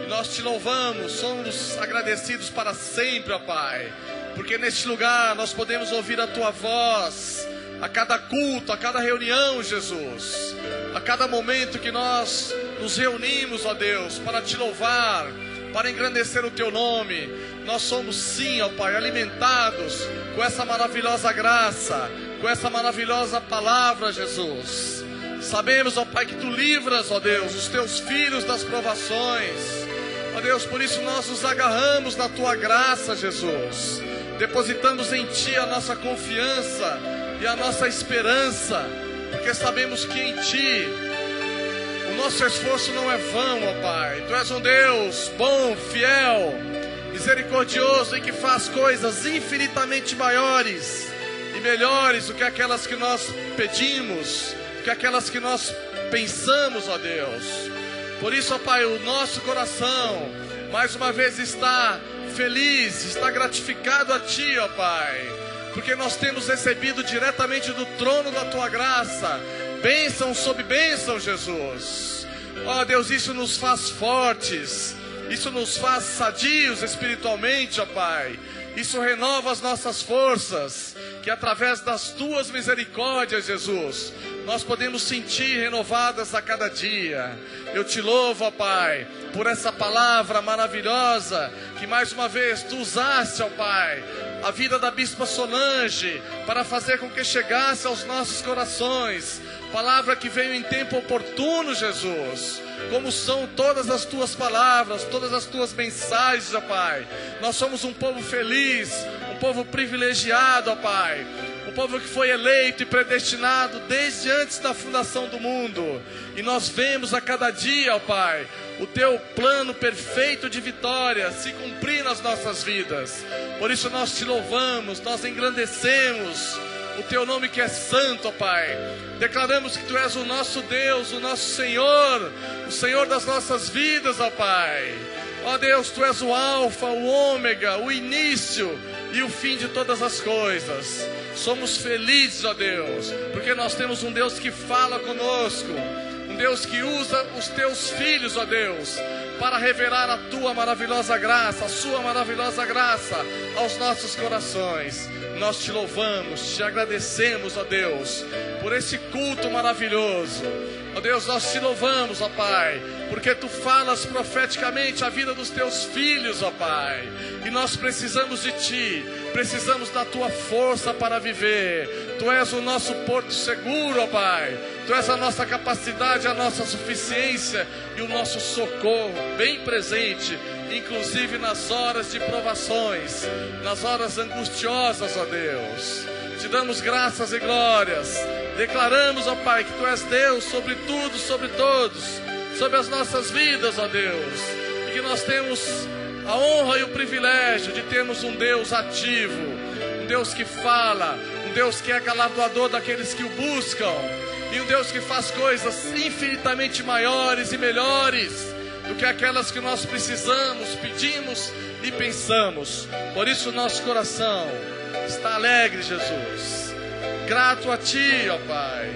E nós te louvamos, somos agradecidos para sempre, ó Pai. Porque neste lugar nós podemos ouvir a tua voz a cada culto, a cada reunião, Jesus. A cada momento que nós nos reunimos, ó Deus, para te louvar, para engrandecer o teu nome. Nós somos sim, ó Pai, alimentados com essa maravilhosa graça, com essa maravilhosa palavra, Jesus. Sabemos, ó Pai, que tu livras, ó Deus, os teus filhos das provações. Ó Deus, por isso nós nos agarramos na tua graça, Jesus. Depositamos em ti a nossa confiança e a nossa esperança, porque sabemos que em ti o nosso esforço não é vão, ó Pai. Tu és um Deus bom, fiel, misericordioso e que faz coisas infinitamente maiores e melhores do que aquelas que nós pedimos, do que aquelas que nós pensamos, ó Deus. Por isso, ó Pai, o nosso coração mais uma vez está feliz, está gratificado a ti, ó Pai, porque nós temos recebido diretamente do trono da tua graça bênção sobre bênção, Jesus. Ó Deus, isso nos faz fortes, isso nos faz sadios espiritualmente, ó Pai. Isso renova as nossas forças, que através das tuas misericórdias, Jesus, nós podemos sentir renovadas a cada dia. Eu te louvo, ó Pai, por essa palavra maravilhosa, que mais uma vez tu usaste, ó Pai, a vida da Bispa Solange, para fazer com que chegasse aos nossos corações. Palavra que veio em tempo oportuno, Jesus. Como são todas as tuas palavras, todas as tuas mensagens, ó Pai. Nós somos um povo feliz, um povo privilegiado, ó Pai. Um povo que foi eleito e predestinado desde antes da fundação do mundo. E nós vemos a cada dia, ó Pai, o teu plano perfeito de vitória se cumprir nas nossas vidas. Por isso nós te louvamos, nós engrandecemos o teu nome que é santo, ó Pai. Declaramos que tu és o nosso Deus, o nosso Senhor, o Senhor das nossas vidas, ó Pai. Ó Deus, tu és o alfa, o ômega, o início e o fim de todas as coisas. Somos felizes, ó Deus, porque nós temos um Deus que fala conosco, um Deus que usa os teus filhos, ó Deus, para revelar a tua maravilhosa graça, a sua maravilhosa graça aos nossos corações. Nós te louvamos, te agradecemos, ó Deus, por esse culto maravilhoso. Ó Deus, nós te louvamos, ó Pai, porque tu falas profeticamente a vida dos teus filhos, ó Pai. E nós precisamos de ti, precisamos da tua força para viver. Tu és o nosso porto seguro, ó Pai. Tu és a nossa capacidade, a nossa suficiência e o nosso socorro bem presente, inclusive nas horas de provações, nas horas angustiosas, ó Deus. Te damos graças e glórias. Declaramos, ó Pai, que tu és Deus sobre tudo, sobre todos, sobre as nossas vidas, ó Deus. E que nós temos a honra e o privilégio de termos um Deus ativo, um Deus que fala, um Deus que é galardoador daqueles que o buscam, e um Deus que faz coisas infinitamente maiores e melhores do que aquelas que nós precisamos, pedimos e pensamos. Por isso nosso coração está alegre, Jesus, grato a ti, ó Pai,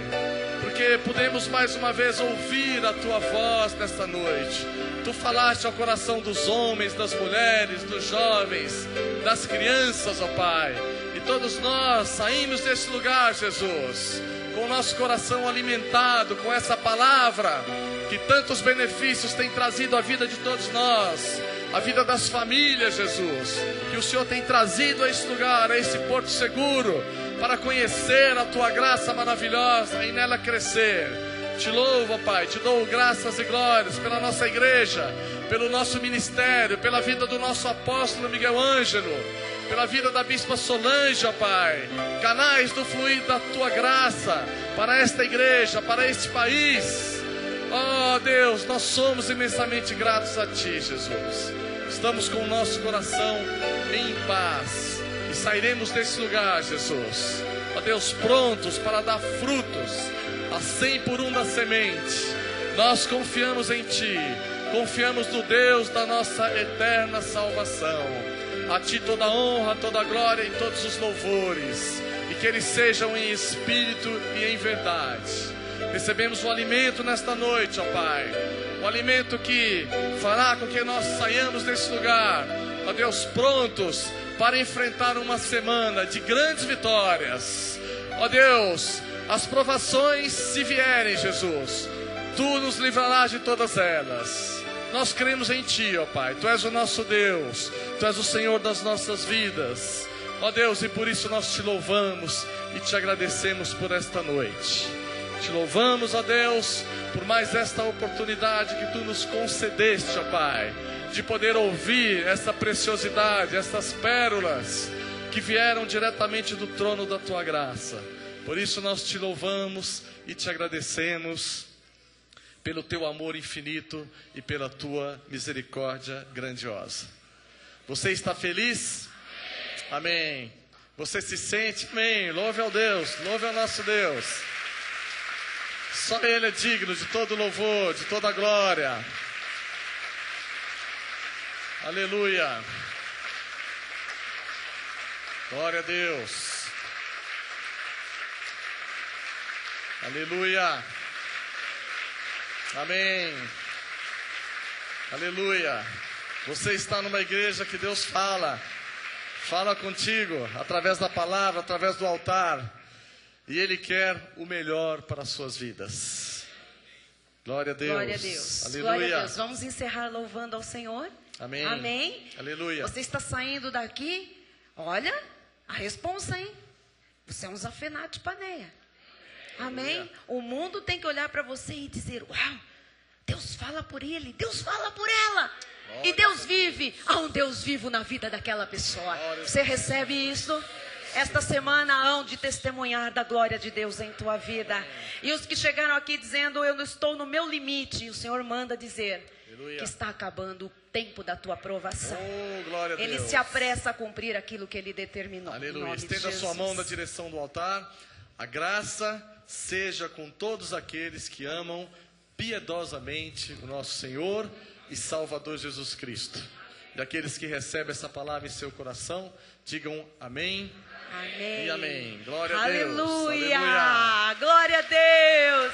porque podemos mais uma vez ouvir a tua voz nesta noite. Tu falaste ao coração dos homens, das mulheres, dos jovens, das crianças, ó Pai, e todos nós saímos desse lugar, Jesus, com o nosso coração alimentado com essa palavra que tantos benefícios tem trazido à vida de todos nós, a vida das famílias, Jesus, que o Senhor tem trazido a este lugar, a esse porto seguro, para conhecer a Tua graça maravilhosa e nela crescer. Te louvo, Pai, te dou graças e glórias pela nossa igreja, pelo nosso ministério, pela vida do nosso apóstolo Miguel Ângelo, pela vida da Bispa Solange, ó Pai, canais do fluir da Tua graça para esta igreja, para este país. Ó Deus, nós somos imensamente gratos a Ti, Jesus. Estamos com o nosso coração em paz e sairemos desse lugar, Jesus, ó Deus, prontos para dar frutos a 100 por 1 da semente. Nós confiamos em Ti, confiamos no Deus da nossa eterna salvação. A Ti toda a honra, toda a glória e todos os louvores, e que eles sejam em espírito e em verdade. Recebemos o alimento nesta noite, ó Pai, o alimento que fará com que nós saiamos desse lugar, ó Deus, prontos para enfrentar uma semana de grandes vitórias. Ó Deus, as provações se vierem, Jesus, Tu nos livrarás de todas elas. Nós cremos em Ti, ó Pai, Tu és o nosso Deus, Tu és o Senhor das nossas vidas, ó Deus, e por isso nós Te louvamos e Te agradecemos por esta noite. Te louvamos, ó Deus, por mais esta oportunidade que Tu nos concedeste, ó Pai, de poder ouvir essa preciosidade, essas pérolas que vieram diretamente do trono da Tua graça. Por isso nós Te louvamos e Te agradecemos pelo Teu amor infinito e pela Tua misericórdia grandiosa. Você está feliz? Amém. Você se sente? Amém. Louve ao Deus, louve ao nosso Deus. Só Ele é digno de todo louvor, de toda glória. Aleluia. Glória a Deus. Aleluia. Amém. Aleluia. Você está numa igreja que Deus fala contigo através da palavra, através do altar, e Ele quer o melhor para as suas vidas. Glória a Deus. Glória a Deus. Aleluia. Glória a Deus. Vamos encerrar louvando ao Senhor. Amém. Amém. Aleluia. Você está saindo daqui, olha a responsa, hein? Você é um Zafenate Paneia. Amém? Aleluia. O mundo tem que olhar para você e dizer, uau, Deus fala por ele, Deus fala por ela. Glória. E Deus vive, há um Deus vivo na vida daquela pessoa. Glória. Você recebe isso? Esta semana hão de testemunhar da glória de Deus em tua vida. E os que chegaram aqui dizendo, eu não estou no meu limite, o Senhor manda dizer, Aleluia. que está acabando o tempo da tua aprovação. Oh, glória a Ele Deus. se apressa a cumprir aquilo que Ele determinou. Aleluia. Estenda a sua mão na direção do altar. A graça seja com todos aqueles que amam piedosamente o nosso Senhor e Salvador Jesus Cristo. Daqueles que recebem essa palavra em seu coração, digam amém. Amém. E amém. Glória a Aleluia. Deus. Aleluia. Glória a Deus.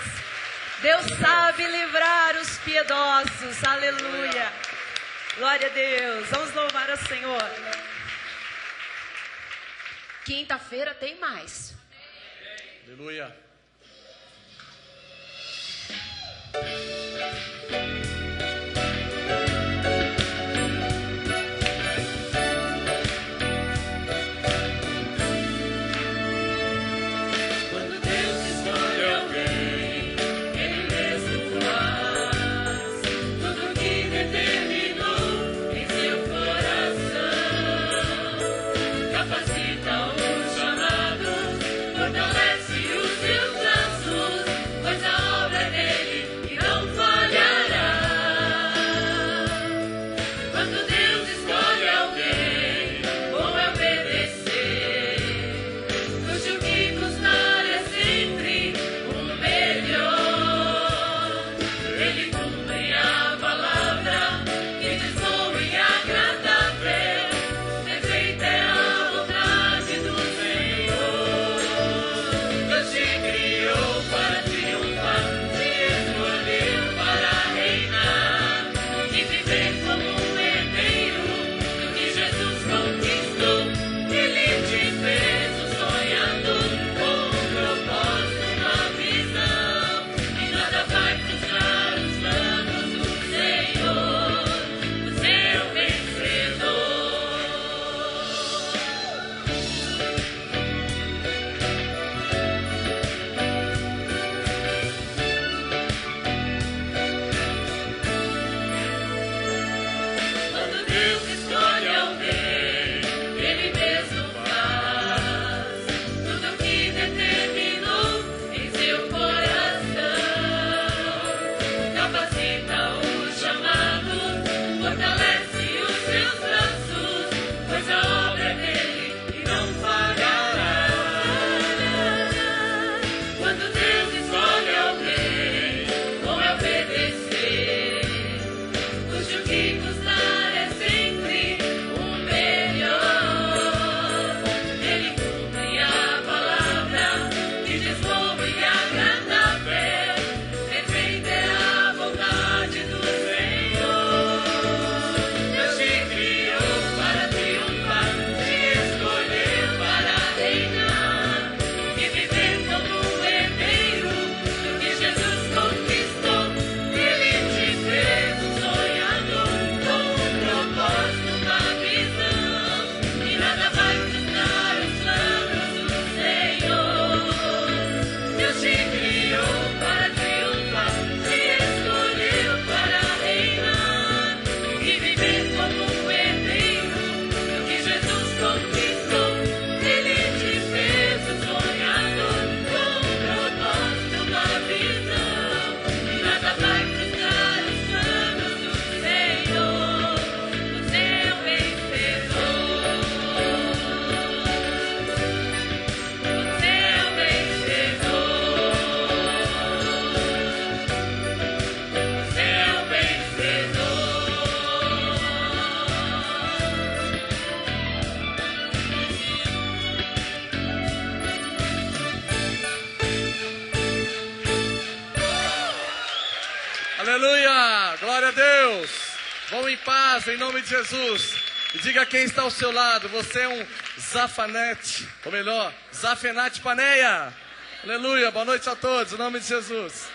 Deus sabe livrar os piedosos. Aleluia. Glória a Deus. Vamos louvar ao Senhor. Quinta-feira tem mais. Aleluia. Capacita os chamados, fortalece os seus Aleluia! Glória a Deus! Vão em paz, em nome de Jesus. E diga a quem está ao seu lado, você é um Zafanete, ou melhor, Zafenate Paneia. Aleluia, boa noite a todos, em nome de Jesus.